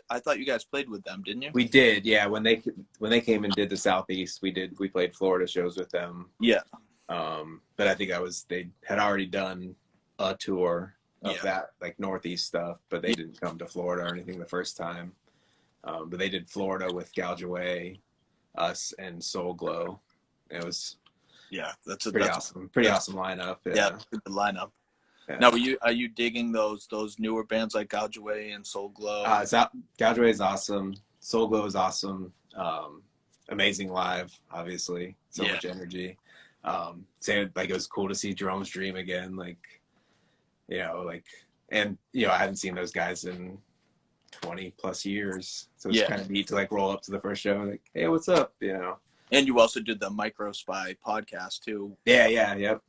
[SPEAKER 1] I thought you guys played with them, didn't you?
[SPEAKER 2] We did, yeah. When they came and did the Southeast, we played Florida shows with them.
[SPEAKER 1] Yeah.
[SPEAKER 2] But I think they had already done a tour of that, like Northeast stuff, but they didn't come to Florida or anything the first time. But they did Florida with Gouge Away, us, and Soul Glow. It was
[SPEAKER 1] that's
[SPEAKER 2] awesome. Pretty awesome lineup.
[SPEAKER 1] Yeah, good lineup. Yeah. Now, are you digging those newer bands like Gouge Away and Soul Glow?
[SPEAKER 2] Gouge Away is awesome. Soul Glow is awesome. amazing live, obviously. So
[SPEAKER 1] Yeah.
[SPEAKER 2] much energy. Same, like, it was cool to see Jerome's Dream again. Like, like, and, I hadn't seen those guys in 20 plus years. So it's
[SPEAKER 1] Yeah.
[SPEAKER 2] kind of neat to like roll up to the first show and like, hey, what's up?
[SPEAKER 1] And you also did the Micro Spy podcast too.
[SPEAKER 2] Yeah, yep.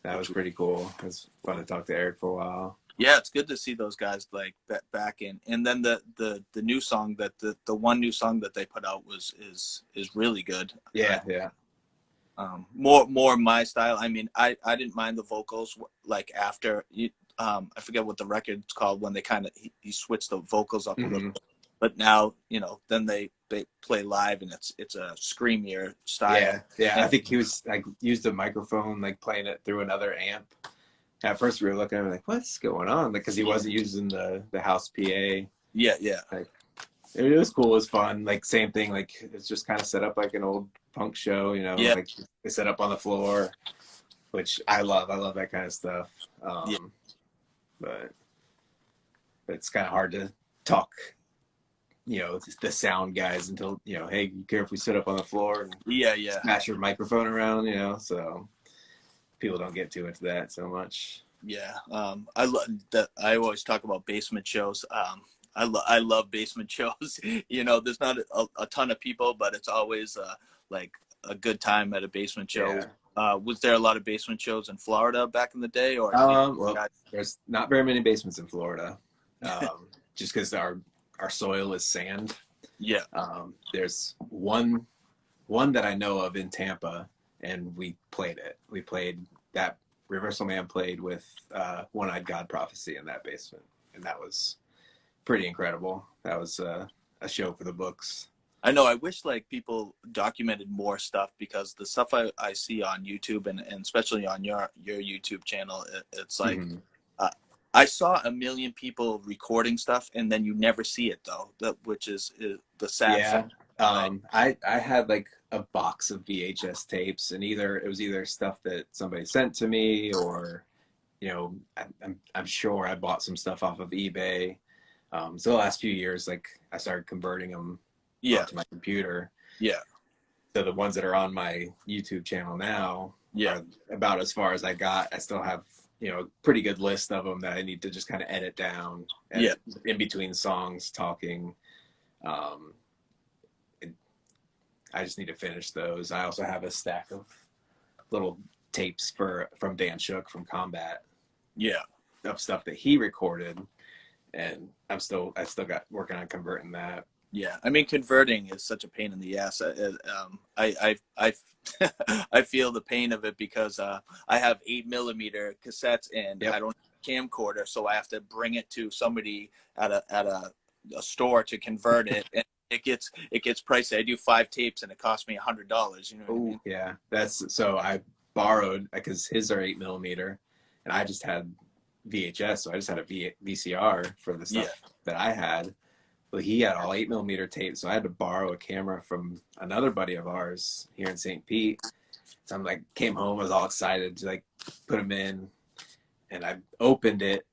[SPEAKER 2] That was
[SPEAKER 1] Which,
[SPEAKER 2] pretty cool. It was fun to talk to Eric for a while.
[SPEAKER 1] yeah, it's good to see those guys like back in. And then the new song that the one new song that they put out is really good.
[SPEAKER 2] Yeah, yeah.
[SPEAKER 1] More my style. I mean, I didn't mind the vocals like after you. I forget what the record's called when they kind of he switched the vocals up a little bit. But now, then they play live and it's a screamier style.
[SPEAKER 2] Yeah.
[SPEAKER 1] And,
[SPEAKER 2] I think he was like used a microphone, like playing it through another amp. At first we were looking at him like, what's going on? Because he wasn't using the house PA.
[SPEAKER 1] Yeah.
[SPEAKER 2] Like, it was cool. It was fun. Like, same thing. Like, it's just kind of set up like an old punk show,
[SPEAKER 1] Yeah.
[SPEAKER 2] like they set up on the floor, which I love. I love that kind of stuff. But it's kind of hard to talk, the sound guys until, hey, you care if we sit up on the floor and smash your microphone around, so people don't get too into that so much.
[SPEAKER 1] Yeah. I love that. I always talk about basement shows. I love basement shows. There's not a ton of people, but it's always like a good time at a basement show.
[SPEAKER 2] Yeah.
[SPEAKER 1] Was there a lot of basement shows in Florida back in the day, or?
[SPEAKER 2] Well, there's not very many basements in Florida, just because our soil is sand.
[SPEAKER 1] Yeah.
[SPEAKER 2] There's one that I know of in Tampa, and we played it. We played that. Reversal Man played with One-Eyed God Prophecy in that basement, and that was pretty incredible. That was a show for the books.
[SPEAKER 1] I know. I wish like people documented more stuff, because the stuff I see on YouTube and especially on your YouTube channel, it's like I saw a million people recording stuff, and then you never see it though. Which is the sad thing.
[SPEAKER 2] I had like a box of VHS tapes, and it was either stuff that somebody sent to me, or I'm sure I bought some stuff off of eBay. So the last few years, like, I started converting them onto my computer.
[SPEAKER 1] Yeah.
[SPEAKER 2] So the ones that are on my YouTube channel now are about as far as I got. I still have, a pretty good list of them that I need to just kind of edit down. In between songs, talking. I just need to finish those. I also have a stack of little tapes from Dan Shook from Combat.
[SPEAKER 1] Yeah.
[SPEAKER 2] Of stuff that he recorded. And I still got working on converting that.
[SPEAKER 1] Yeah, I mean, converting is such a pain in the ass. I feel the pain of it, because I have 8mm cassettes, and I don't have a camcorder, so I have to bring it to somebody at a store to convert it, and it gets pricey. I do 5 tapes, and it costs me $100. You know what I mean?
[SPEAKER 2] Yeah, so I borrowed, because his are 8mm, and I just had VHS, so I just had a VCR for the stuff that I had. But he had all 8mm tapes, so I had to borrow a camera from another buddy of ours here in St. Pete. So I'm like, came home, I was all excited to like put them in, and I opened it,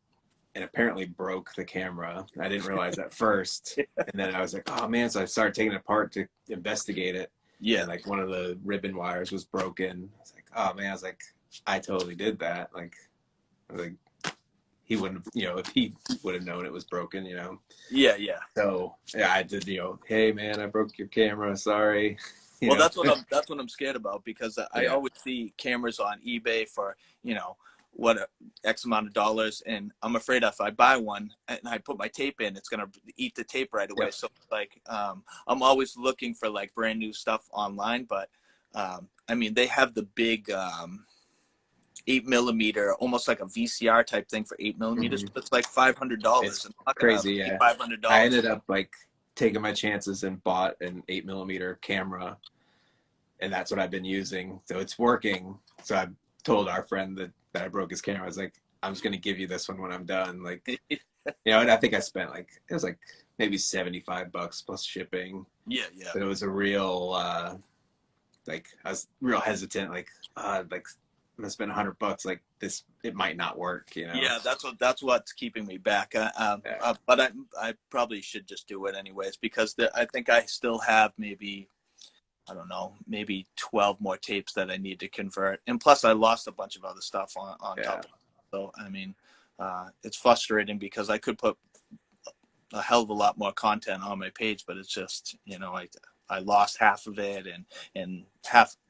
[SPEAKER 2] and apparently broke the camera. I didn't realize that first, and then I was like, oh man! So I started taking it apart to investigate it. Yeah, and like one of the ribbon wires was broken. I was like, oh man! I was like, I totally did that. Like, I was like, he wouldn't have, if he would have known it was broken,
[SPEAKER 1] Yeah.
[SPEAKER 2] So I did, hey man, I broke your camera, sorry.
[SPEAKER 1] Well, that's what I'm scared about, because I always see cameras on eBay for, what X amount of dollars, and I'm afraid if I buy one and I put my tape in, it's gonna eat the tape right away. So like, I'm always looking for like brand new stuff online, but I mean, they have the big 8mm, almost like a VCR type thing for 8mm. It's like $500.
[SPEAKER 2] It's crazy, yeah.
[SPEAKER 1] $500.
[SPEAKER 2] I ended up like taking my chances and bought an 8mm camera, and that's what I've been using. So it's working. So I told our friend that I broke his camera. I was like, I'm just gonna give you this one when I'm done. Like, and I think I spent it was like maybe $75 plus shipping. Yeah. But it was a real like, I was real hesitant. Like I'm gonna spend $100. Like, this, it might not work.
[SPEAKER 1] Yeah, that's what's keeping me back. But I probably should just do it anyways, because I think I still have maybe I don't know, maybe 12 more tapes that I need to convert. And plus I lost a bunch of other stuff on
[SPEAKER 2] Yeah.
[SPEAKER 1] top of it. So, I mean, it's frustrating because I could put a hell of a lot more content on my page, but it's just, I lost half of it, and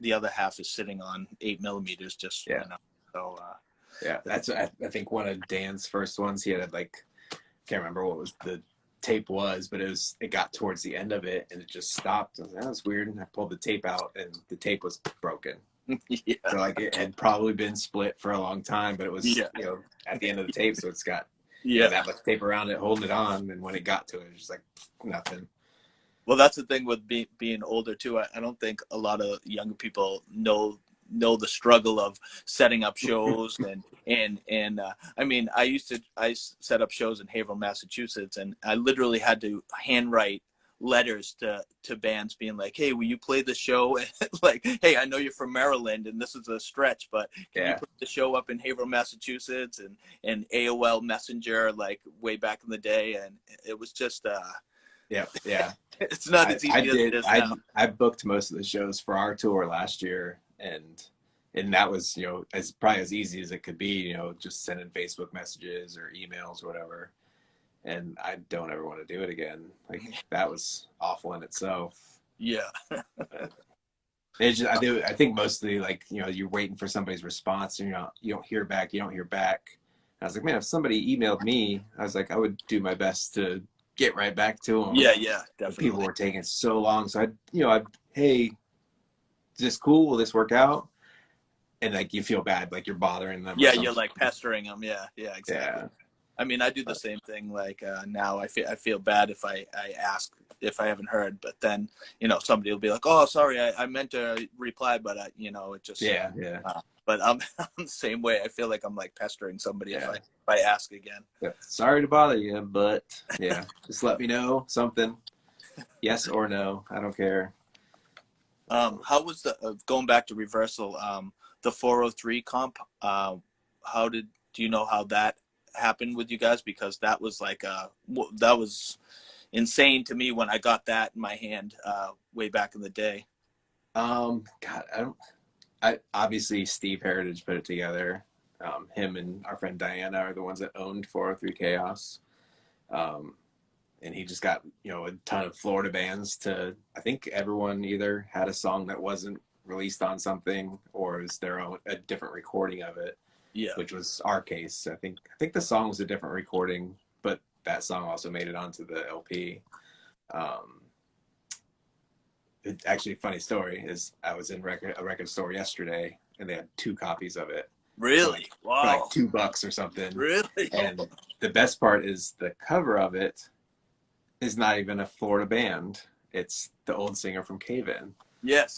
[SPEAKER 1] the other half is sitting on 8mm just,
[SPEAKER 2] Yeah.
[SPEAKER 1] so,
[SPEAKER 2] Yeah. That's, I think one of Dan's first ones, he had like, can't remember what was the tape was, but it got towards the end of it and it just stopped. I was like, that was weird. And I pulled the tape out and the tape was broken.
[SPEAKER 1] yeah.
[SPEAKER 2] So like it had probably been split for a long time, but it was,
[SPEAKER 1] Yeah.
[SPEAKER 2] at the end of the tape. So it's got,
[SPEAKER 1] Yeah.
[SPEAKER 2] that much tape around it, holding it on. And when it got to it, it was just like nothing.
[SPEAKER 1] Well, that's the thing with being older too. I don't think a lot of younger people know the struggle of setting up shows and I mean, I set up shows in Haverhill, Massachusetts, and I literally had to handwrite letters to bands being like, hey, will you play the show? And like, hey, I know you're from Maryland and this is a stretch, but can you put the show up in Haverhill, Massachusetts? And AOL Messenger, like way back in the day, and it was just
[SPEAKER 2] Yeah.
[SPEAKER 1] it's not as easy as it is now.
[SPEAKER 2] I booked most of the shows for our tour last year, and that was, as probably as easy as it could be, just sending Facebook messages or emails or whatever. And I don't ever want to do it again. Like that was awful in itself.
[SPEAKER 1] Yeah.
[SPEAKER 2] It's just, I think mostly like, you're waiting for somebody's response and you don't hear back. I was like, man, if somebody emailed me, I was like, I would do my best to get right back to them.
[SPEAKER 1] Yeah, definitely.
[SPEAKER 2] But people were taking so long. So hey, is this cool? Will this work out? And like, you feel bad, like you're bothering them.
[SPEAKER 1] Yeah, you're like pestering them. Yeah, exactly.
[SPEAKER 2] Yeah.
[SPEAKER 1] I mean, I do the same thing. Like now, I feel bad if I ask if I haven't heard, but then somebody will be like, "Oh, sorry, I meant to reply, but it just."
[SPEAKER 2] Yeah.
[SPEAKER 1] But I'm the same way. I feel like I'm like pestering somebody if I ask again.
[SPEAKER 2] Yeah. Sorry to bother you, but yeah, just let me know something. Yes or no, I don't care.
[SPEAKER 1] How was the going back to reversal? The 403 comp. Do you know how that happened with you guys? Because that was like that was insane to me when I got that in my hand way back in the day.
[SPEAKER 2] God, I obviously Steve Heritage put it together. Him and our friend Diana are the ones that owned 403 Chaos. And he just got, a ton of Florida bands to, I think everyone either had a song that wasn't released on something or is a different recording of it. Yeah. Which was our case. I think the song was a different recording, but that song also made it onto the LP. Actually, funny story is I was in a record store yesterday and they had 2 copies of it.
[SPEAKER 1] Really? Wow.
[SPEAKER 2] For like $2 or something.
[SPEAKER 1] Really?
[SPEAKER 2] And the best part is the cover of it is not even a Florida band. It's the old singer from Cave-In.
[SPEAKER 1] Yes,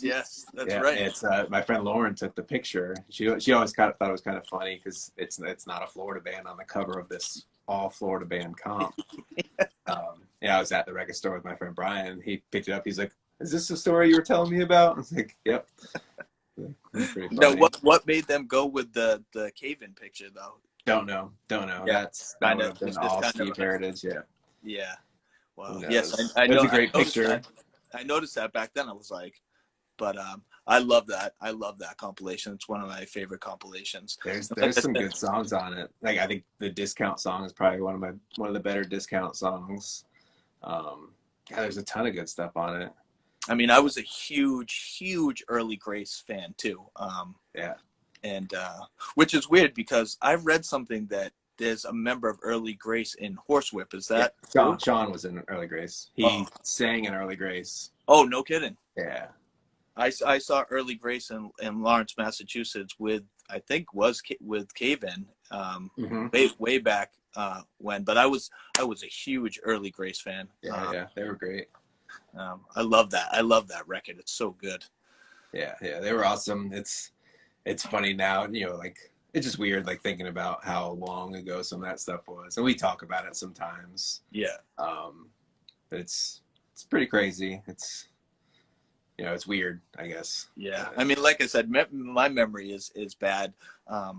[SPEAKER 1] that's right.
[SPEAKER 2] It's my friend Lauren took the picture. She always thought it was kind of funny because it's not a Florida band on the cover of this all Florida band comp. I was at the record store with my friend Brian. He picked it up. He's like, "Is this the story you were telling me about?" I was like, "Yep."
[SPEAKER 1] Now, what made them go with the Cave-In picture though?
[SPEAKER 2] Don't know.
[SPEAKER 1] Yeah,
[SPEAKER 2] That would have been all Steve Heritage.
[SPEAKER 1] Yeah. Wow.
[SPEAKER 2] Yes,
[SPEAKER 1] I know.
[SPEAKER 2] It's a great picture.
[SPEAKER 1] I noticed that back then. I was like, but I love that. I love that compilation. It's one of my favorite compilations.
[SPEAKER 2] There's some good songs on it. Like I think the Discount song is probably one of the better Discount songs. There's a ton of good stuff on it.
[SPEAKER 1] I mean, I was a huge Early Grace fan too. And which is weird because I read something that there's a member of Early Grace in Horsewhip. Is that
[SPEAKER 2] Sean was in Early Grace. He sang in Early Grace.
[SPEAKER 1] Oh, no kidding.
[SPEAKER 2] Yeah.
[SPEAKER 1] I saw Early Grace in Lawrence, Massachusetts with Cave-In way back when. But I was a huge Early Grace fan.
[SPEAKER 2] Yeah, they were great.
[SPEAKER 1] I love that. I love that record. It's so good.
[SPEAKER 2] Yeah, they were awesome. It's funny now, like it's just weird, like thinking about how long ago some of that stuff was, and we talk about it sometimes.
[SPEAKER 1] Yeah.
[SPEAKER 2] But it's pretty crazy. It's it's weird, I guess.
[SPEAKER 1] Yeah. I mean, like I said, my memory is bad. I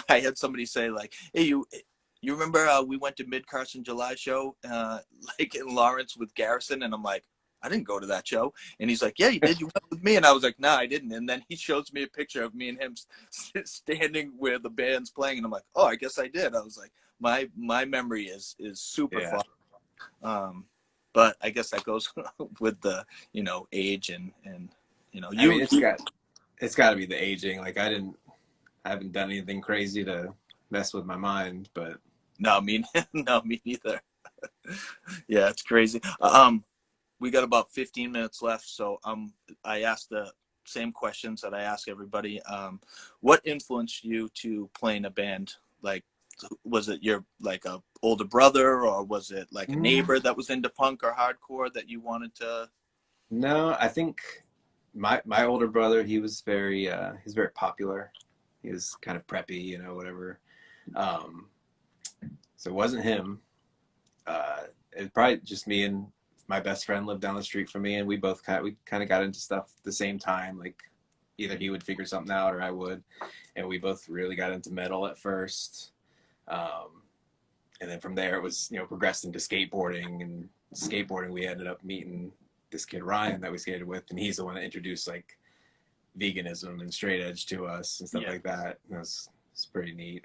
[SPEAKER 1] had somebody say like, "Hey, you remember we went to Mid Carson July show like in Lawrence with Garrison?" And I'm like, I didn't go to that show. And he's like, yeah, you did. You went with me. And I was like, no, I didn't. And then he shows me a picture of me and him standing where the band's playing. And I'm like, oh, I guess I did. I was like, my memory is super
[SPEAKER 2] Yeah.
[SPEAKER 1] fun. But I guess that goes with the, age and
[SPEAKER 2] I mean, it's got to be the aging. Like I haven't done anything crazy to mess with my mind, but
[SPEAKER 1] no, me neither. Yeah, it's crazy. We got about 15 minutes left, so I asked the same questions that I ask everybody. What influenced you to play in a band? Like, was it your like a older brother, or was it like a neighbor that was into punk or hardcore that you wanted to?
[SPEAKER 2] No, I think my older brother, he's very popular. He was kind of preppy, whatever. So it wasn't him. It was probably just me, and my best friend lived down the street from me, and we kind of got into stuff at the same time. Like either he would figure something out or I would, and we both really got into metal at first. And then from there it was, progressed into skateboarding, and skateboarding we ended up meeting this kid Ryan that we skated with, and he's the one that introduced like veganism and straight edge to us and stuff like that. And it's pretty neat.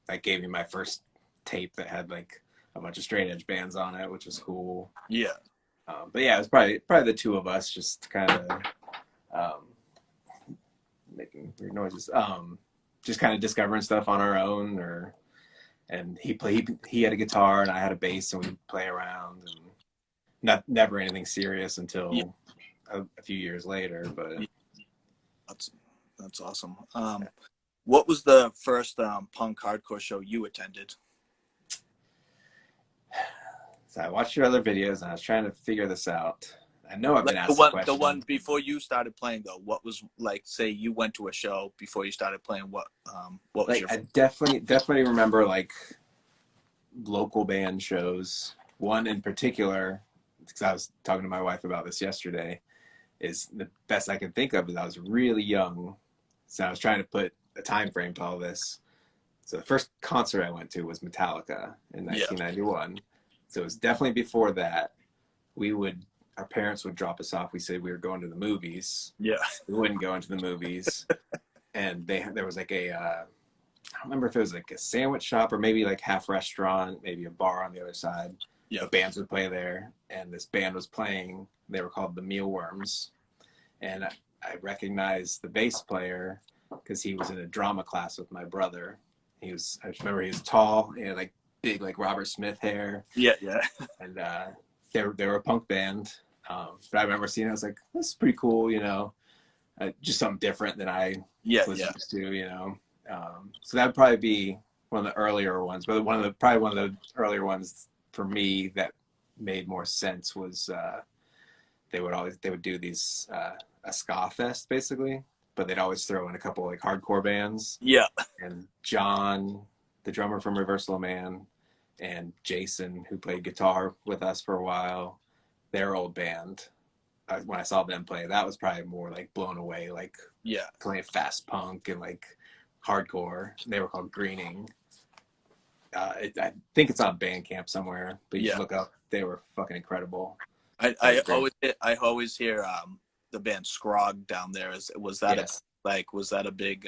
[SPEAKER 2] I gave me my first tape that had like a bunch of straight edge bands on it, which was cool.
[SPEAKER 1] Yeah.
[SPEAKER 2] But yeah, it was probably the two of us just kind of making weird noises. Just kind of discovering stuff on our own, and he had a guitar and I had a bass, and we'd play around, and never anything serious until a few years later. But
[SPEAKER 1] that's awesome. What was the first punk hardcore show you attended?
[SPEAKER 2] So I watched your other videos and I was trying to figure this out. I know I've been asked
[SPEAKER 1] the
[SPEAKER 2] question.
[SPEAKER 1] one before you started playing though. What was like? Say you went to a show before you started playing. What was
[SPEAKER 2] like,
[SPEAKER 1] your?
[SPEAKER 2] I definitely remember like local band shows. One in particular, because I was talking to my wife about this yesterday, is the best I can think of. Is I was really young, so I was trying to put a time frame to all this. So the first concert I went to was Metallica in 1991. So it was definitely before that. Our parents would drop us off. We said we were going to the movies.
[SPEAKER 1] Yeah.
[SPEAKER 2] We wouldn't go into the movies. And there was like I don't remember if it was like a sandwich shop or maybe like half restaurant, maybe a bar on the other side.
[SPEAKER 1] Yeah.
[SPEAKER 2] The bands would play there. And this band was playing. They were called the Mealworms. And I recognized the bass player because he was in a drama class with my brother. I just remember he was tall, he had like big like Robert Smith hair.
[SPEAKER 1] Yeah.
[SPEAKER 2] And they were a punk band. But I remember seeing it, I was like, this is pretty cool, just something different than I was used to, So that would probably be one of the earlier ones. But probably one of the earlier ones for me that made more sense was they would do these a ska fest basically, but they'd always throw in a couple like hardcore bands.
[SPEAKER 1] Yeah.
[SPEAKER 2] And John, the drummer from Reversal Man, and Jason, who played guitar with us for a while, their old band, when I saw them play, that was probably more like blown away, like playing fast punk and like hardcore. They were called Greening. I think it's on Bandcamp somewhere, but you should look up. They were fucking incredible.
[SPEAKER 1] I always hear the band Scrog down there. Was that a big?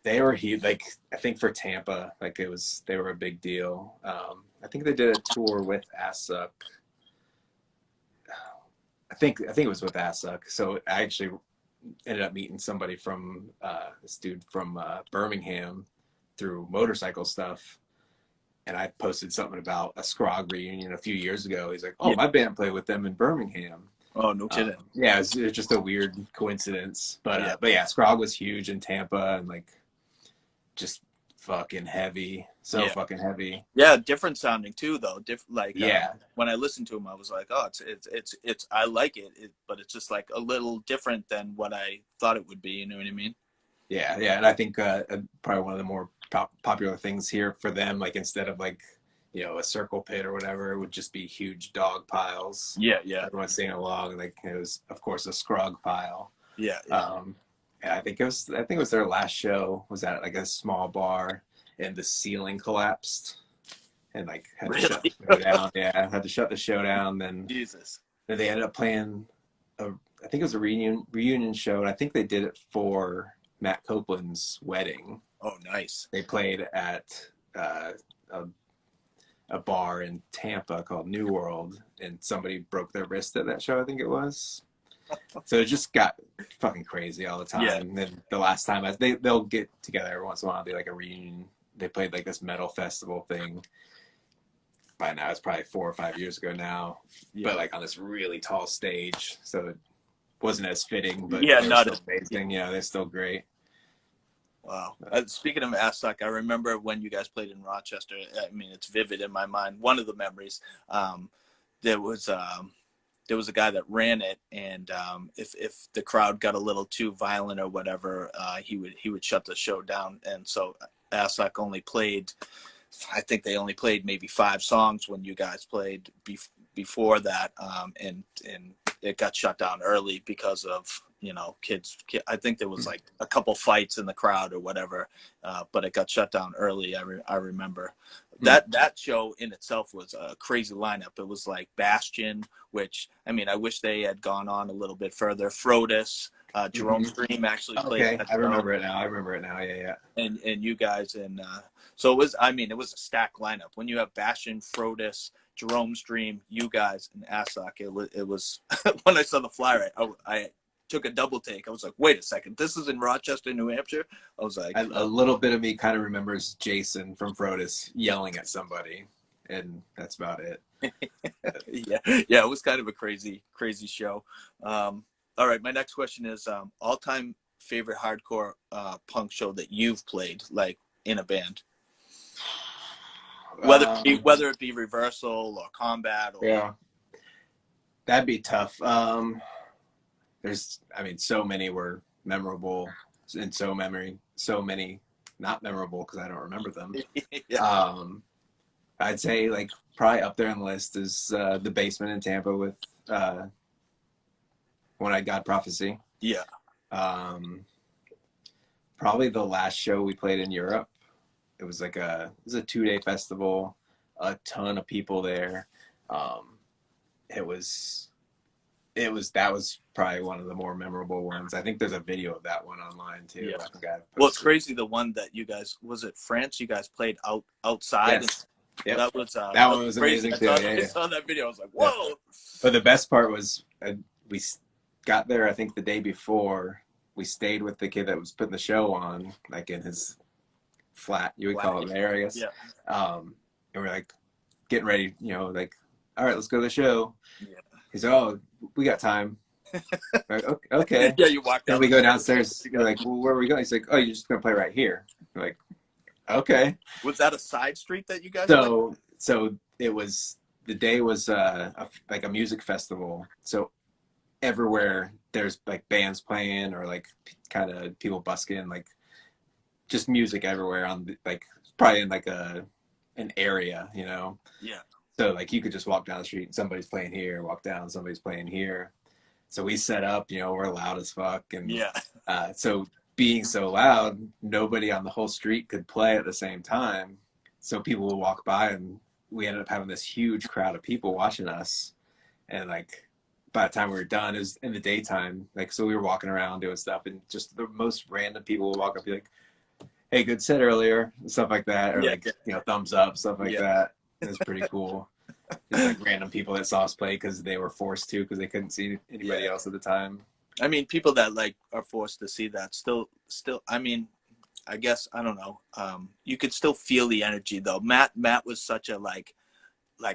[SPEAKER 2] They were huge. Like I think for Tampa, like they were a big deal. I think they did a tour with Assuk. I think it was with Assuk. So I actually ended up meeting somebody from this dude from Birmingham through motorcycle stuff. And I posted something about a Scrog reunion a few years ago. He's like, "Oh, my band played with them in Birmingham."
[SPEAKER 1] Oh, no kidding.
[SPEAKER 2] Yeah, it's just a weird coincidence. But yeah, Scrog was huge in Tampa and like just fucking heavy. Fucking heavy.
[SPEAKER 1] Yeah, different sounding too though. When I listened to him, I was like, oh, it's I like it, but it's just like a little different than what I thought it would be. You know what I mean?
[SPEAKER 2] Yeah, and I think probably one of the more popular things here for them, like instead of like a circle pit or whatever, it would just be huge dog piles.
[SPEAKER 1] Yeah.
[SPEAKER 2] Everyone singing along, and like it was, of course, a Scrog pile.
[SPEAKER 1] Yeah.
[SPEAKER 2] And I think it was their last show was at like a small bar, and the ceiling collapsed, and like had to shut the show down. Yeah, had to shut the show down. Then
[SPEAKER 1] Jesus.
[SPEAKER 2] they ended up playing I think it was a reunion show, and I think they did it for Matt Copeland's wedding.
[SPEAKER 1] Oh, nice.
[SPEAKER 2] They played at a, a bar in Tampa called New World, and somebody broke their wrist at that show, I think it was. So it just got fucking crazy all the time.
[SPEAKER 1] Yeah.
[SPEAKER 2] And then the last time they'll get together every once in a while and do like a reunion. They played like this metal festival thing. By now it's probably 4 or 5 years ago now, but like on this really tall stage, so it wasn't as fitting, but
[SPEAKER 1] Yeah,
[SPEAKER 2] they were
[SPEAKER 1] not
[SPEAKER 2] still amazing. You know, they're still great.
[SPEAKER 1] Wow. Speaking of Assoc, I remember when you guys played in Rochester. I mean, it's vivid in my mind. One of the memories, there was a guy that ran it, and if the crowd got a little too violent or whatever, he would shut the show down. And so Assoc only played, I think they only played maybe 5 songs when you guys played before that, and it got shut down early because of, you know, kids. I think there was like a couple fights in the crowd or whatever, but it got shut down early. I remember that show in itself was a crazy lineup. It was like Bastion, which, I mean, I wish they had gone on a little bit further. Frodis, Jerome Stream actually played.
[SPEAKER 2] Okay, I remember it now. Yeah.
[SPEAKER 1] And you guys, and so it was. I mean, it was a stacked lineup. When you have Bastion, Frodis, Jerome Stream, you guys, and Assoc, it was when I saw the flyer, I took a double take. I was like, wait a second, this is in Rochester, New Hampshire? I was like,
[SPEAKER 2] A little bit of me kind of remembers Jason from Frodis yelling at somebody, and that's about it.
[SPEAKER 1] yeah, it was kind of a crazy show. All right, my next question is all-time favorite hardcore punk show that you've played, like in a band, whether it be Reversal or Combat or
[SPEAKER 2] yeah, that'd be tough. So many were memorable, and so many not memorable because I don't remember them.
[SPEAKER 1] yeah.
[SPEAKER 2] I'd say like probably up there on the list is the Basement in Tampa with When I Got Prophecy.
[SPEAKER 1] Yeah.
[SPEAKER 2] Probably the last show we played in Europe. It was a 2-day festival, a ton of people there. That was probably one of the more memorable ones. I think there's a video of that one online too.
[SPEAKER 1] Yeah.
[SPEAKER 2] I forgot.
[SPEAKER 1] Well, it's crazy. The one that you guys, was it France? You guys played outside.
[SPEAKER 2] Yes. Yep.
[SPEAKER 1] That was
[SPEAKER 2] that one was
[SPEAKER 1] crazy.
[SPEAKER 2] amazing too.
[SPEAKER 1] I saw that video. I was like, whoa.
[SPEAKER 2] Yeah. But the best part was we got there, I think the day before. We stayed with the kid that was putting the show on, like in his flat, you would call it there, I guess.
[SPEAKER 1] Yeah.
[SPEAKER 2] And we're like getting ready, you know, like, all right, let's go to the show.
[SPEAKER 1] Yeah.
[SPEAKER 2] He's like, oh, we got time. Like, okay.
[SPEAKER 1] Yeah, you walked
[SPEAKER 2] down. And we go downstairs. We're like, well, where are we going? He's like, oh, you're just going to play right here. We're like, okay.
[SPEAKER 1] Was that a side street that you guys
[SPEAKER 2] So it was, the day was like a music festival. So everywhere there's like bands playing or like kind of people busking, like just music everywhere on like probably in like an area, you know.
[SPEAKER 1] Yeah.
[SPEAKER 2] So like you could just walk down the street and somebody's playing here, walk down, somebody's playing here. So we set up, you know, we're loud as fuck, and
[SPEAKER 1] yeah.
[SPEAKER 2] So being so loud, nobody on the whole street could play at the same time. So people would walk by, and we ended up having this huge crowd of people watching us. And like by the time we were done, it was in the daytime. Like, so we were walking around doing stuff, and just the most random people would walk up and be like, hey, good set earlier, and stuff like that. Or like, you know, thumbs up, stuff like that. It was pretty cool. Just like random people that saw us play because they were forced to, because they couldn't see anybody else at the time.
[SPEAKER 1] I mean, people that like are forced to see that still, I mean, I guess, I don't know. You could still feel the energy though. Matt was such a like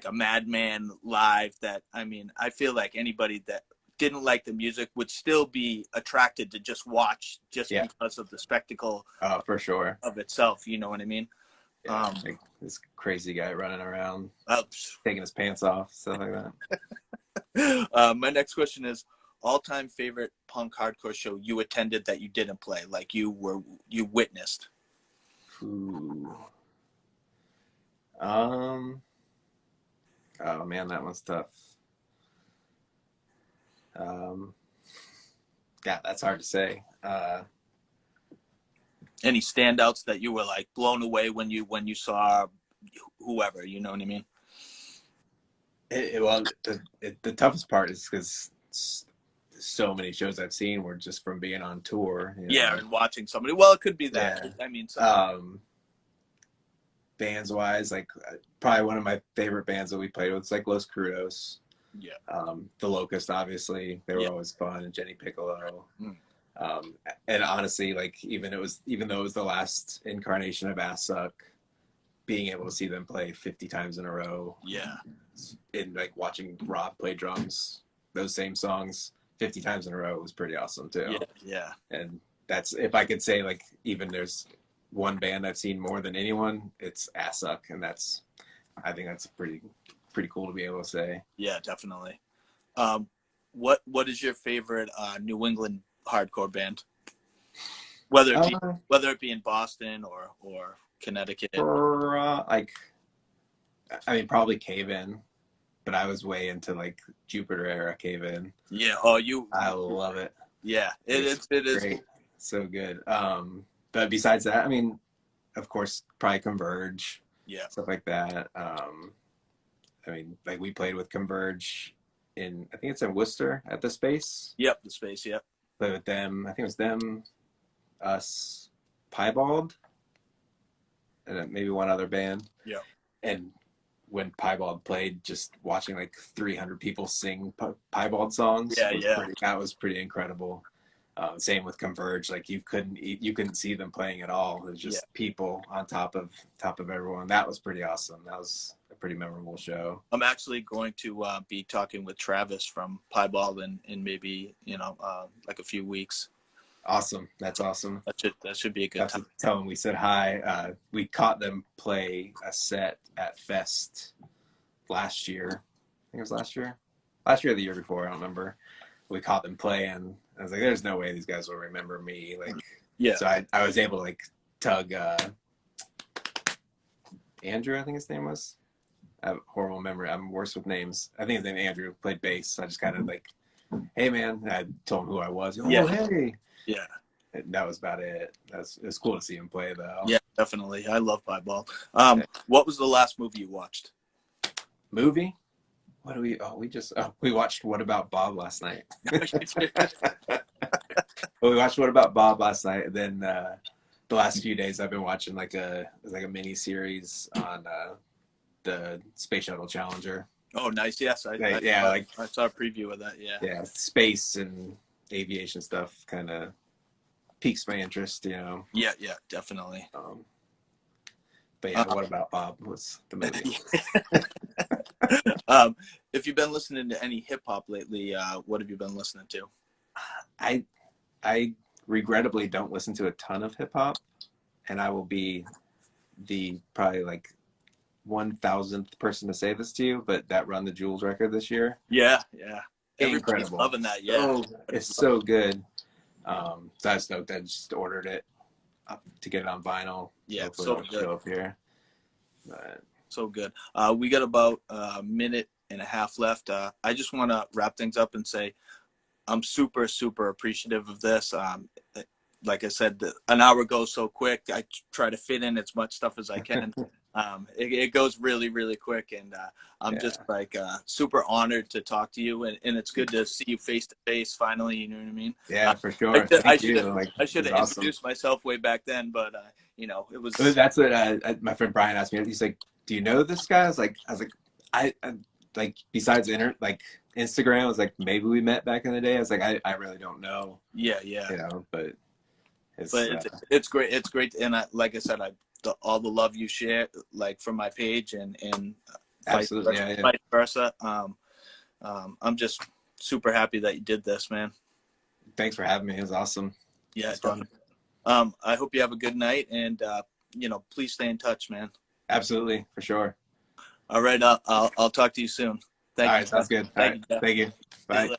[SPEAKER 1] a madman live that, I mean, I feel like anybody that didn't like the music would still be attracted to just watch because of the spectacle.
[SPEAKER 2] Oh, for sure.
[SPEAKER 1] Of itself. You know what I mean?
[SPEAKER 2] Yeah, like this crazy guy running around, taking his pants off, stuff like
[SPEAKER 1] that. My next question is, all-time favorite punk hardcore show you attended that you didn't play, like you witnessed?
[SPEAKER 2] Ooh. Oh man, that one's tough. Yeah, that's hard to say.
[SPEAKER 1] Any standouts that you were like blown away when you saw whoever, you know what I mean?
[SPEAKER 2] Well, the toughest part is because so many shows I've seen were just from being on tour.
[SPEAKER 1] Yeah, and watching somebody. Well, it could be that.
[SPEAKER 2] Yeah.
[SPEAKER 1] I mean,
[SPEAKER 2] Bands wise, like probably one of my favorite bands that we played with is like Los Crudos.
[SPEAKER 1] yeah,
[SPEAKER 2] The Locust, obviously, they were
[SPEAKER 1] yeah.
[SPEAKER 2] always fun, and Jenny Piccolo.
[SPEAKER 1] Mm.
[SPEAKER 2] And honestly, like even though it was the last incarnation of Ass Suck, being able to see them play 50 times in a row,
[SPEAKER 1] Yeah.
[SPEAKER 2] and like watching Rob play drums, those same songs 50 times in a row was pretty awesome too.
[SPEAKER 1] Yeah, yeah.
[SPEAKER 2] And that's, if I could say, like, even there's one band I've seen more than anyone, it's Ass Suck, and I think that's pretty cool to be able to say.
[SPEAKER 1] Yeah, definitely. What is your favorite New England hardcore band? Whether it be in Boston or Connecticut.
[SPEAKER 2] Like, I mean, probably Cave In, but I was way into like Jupiter era Cave In.
[SPEAKER 1] Yeah.
[SPEAKER 2] I love it.
[SPEAKER 1] Yeah, it is
[SPEAKER 2] great. So good. But besides that, I mean, of course, probably Converge.
[SPEAKER 1] Yeah.
[SPEAKER 2] Stuff like that. I mean, like we played with Converge I think it's in Worcester at the Space.
[SPEAKER 1] Yep, the Space. Yep.
[SPEAKER 2] Played with them. I think it was them, us, Piebald, and then maybe one other band.
[SPEAKER 1] Yeah.
[SPEAKER 2] And when Piebald played, just watching like 300 people sing Piebald songs. That was pretty incredible. Same with Converge. Like you couldn't see them playing at all. It was just people on top of everyone. That was pretty awesome. That was a pretty memorable show.
[SPEAKER 1] I'm actually going to be talking with Travis from Piebald in maybe like a few weeks.
[SPEAKER 2] Awesome. That's awesome.
[SPEAKER 1] That should be a good time.
[SPEAKER 2] Tell them we said hi. We caught them play a set at Fest last year. I think it was last year or the year before. I don't remember. We caught them play, and I was like, there's no way these guys will remember me. Like,
[SPEAKER 1] yeah.
[SPEAKER 2] So I was able to like tug Andrew, I think his name was. I have horrible memory. I'm worse with names. I think his name Andrew, played bass. So I just kind of like, hey man, and I told him who I was. Oh, hey.
[SPEAKER 1] Yeah.
[SPEAKER 2] And that was about it. It was cool to see him play though.
[SPEAKER 1] Yeah, definitely. I love Piebald. What was the last movie you watched?
[SPEAKER 2] Movie? What do we watched What About Bob last night. We watched What About Bob last night, and then the last few days I've been watching like a mini series on the Space Shuttle Challenger.
[SPEAKER 1] Oh, nice. Yes, I saw a preview of that. Yeah.
[SPEAKER 2] Yeah, space and aviation stuff kind of piques my interest,
[SPEAKER 1] Yeah, definitely.
[SPEAKER 2] But yeah, What About Bob was the movie.
[SPEAKER 1] If you've been listening to any hip hop lately, what have you been listening to?
[SPEAKER 2] I regrettably don't listen to a ton of hip hop, and I will be the probably like 1,000th person to say this to you, but that Run the Jewels record this year.
[SPEAKER 1] Yeah.
[SPEAKER 2] Everybody's
[SPEAKER 1] incredible. Loving that. Yeah.
[SPEAKER 2] It's so good. So I was stoked. I just ordered it to get it on vinyl.
[SPEAKER 1] Yeah,
[SPEAKER 2] hopefully
[SPEAKER 1] so
[SPEAKER 2] it'll
[SPEAKER 1] good.
[SPEAKER 2] show up here. But
[SPEAKER 1] so good. We got about a minute and a half left. I just want to wrap things up and say I'm super, super appreciative of this. Like I said, an hour goes so quick. I try to fit in as much stuff as I can. It goes really, really quick. And I'm just like super honored to talk to you. And it's good to see you face to face finally. You know what I mean?
[SPEAKER 2] Yeah, for sure.
[SPEAKER 1] I should have introduced myself way back then, but it was.
[SPEAKER 2] That's what my friend Brian asked me. He's like, "Do you know this guy?" I was like, I like besides Instagram, I was like, maybe we met back in the day. I was like, I really don't know.
[SPEAKER 1] Yeah.
[SPEAKER 2] But
[SPEAKER 1] it's great. It's great, and like I said, all the love you share, like from my page, and
[SPEAKER 2] absolutely,
[SPEAKER 1] vice versa. I'm just super happy that you did this, man.
[SPEAKER 2] Thanks for having me. It was awesome.
[SPEAKER 1] Yeah, it's fun. I hope you have a good night, and please stay in touch, man.
[SPEAKER 2] Absolutely, for sure.
[SPEAKER 1] All right, I'll talk to you soon. Thank you.
[SPEAKER 2] All right, sounds good. Thank you. Bye.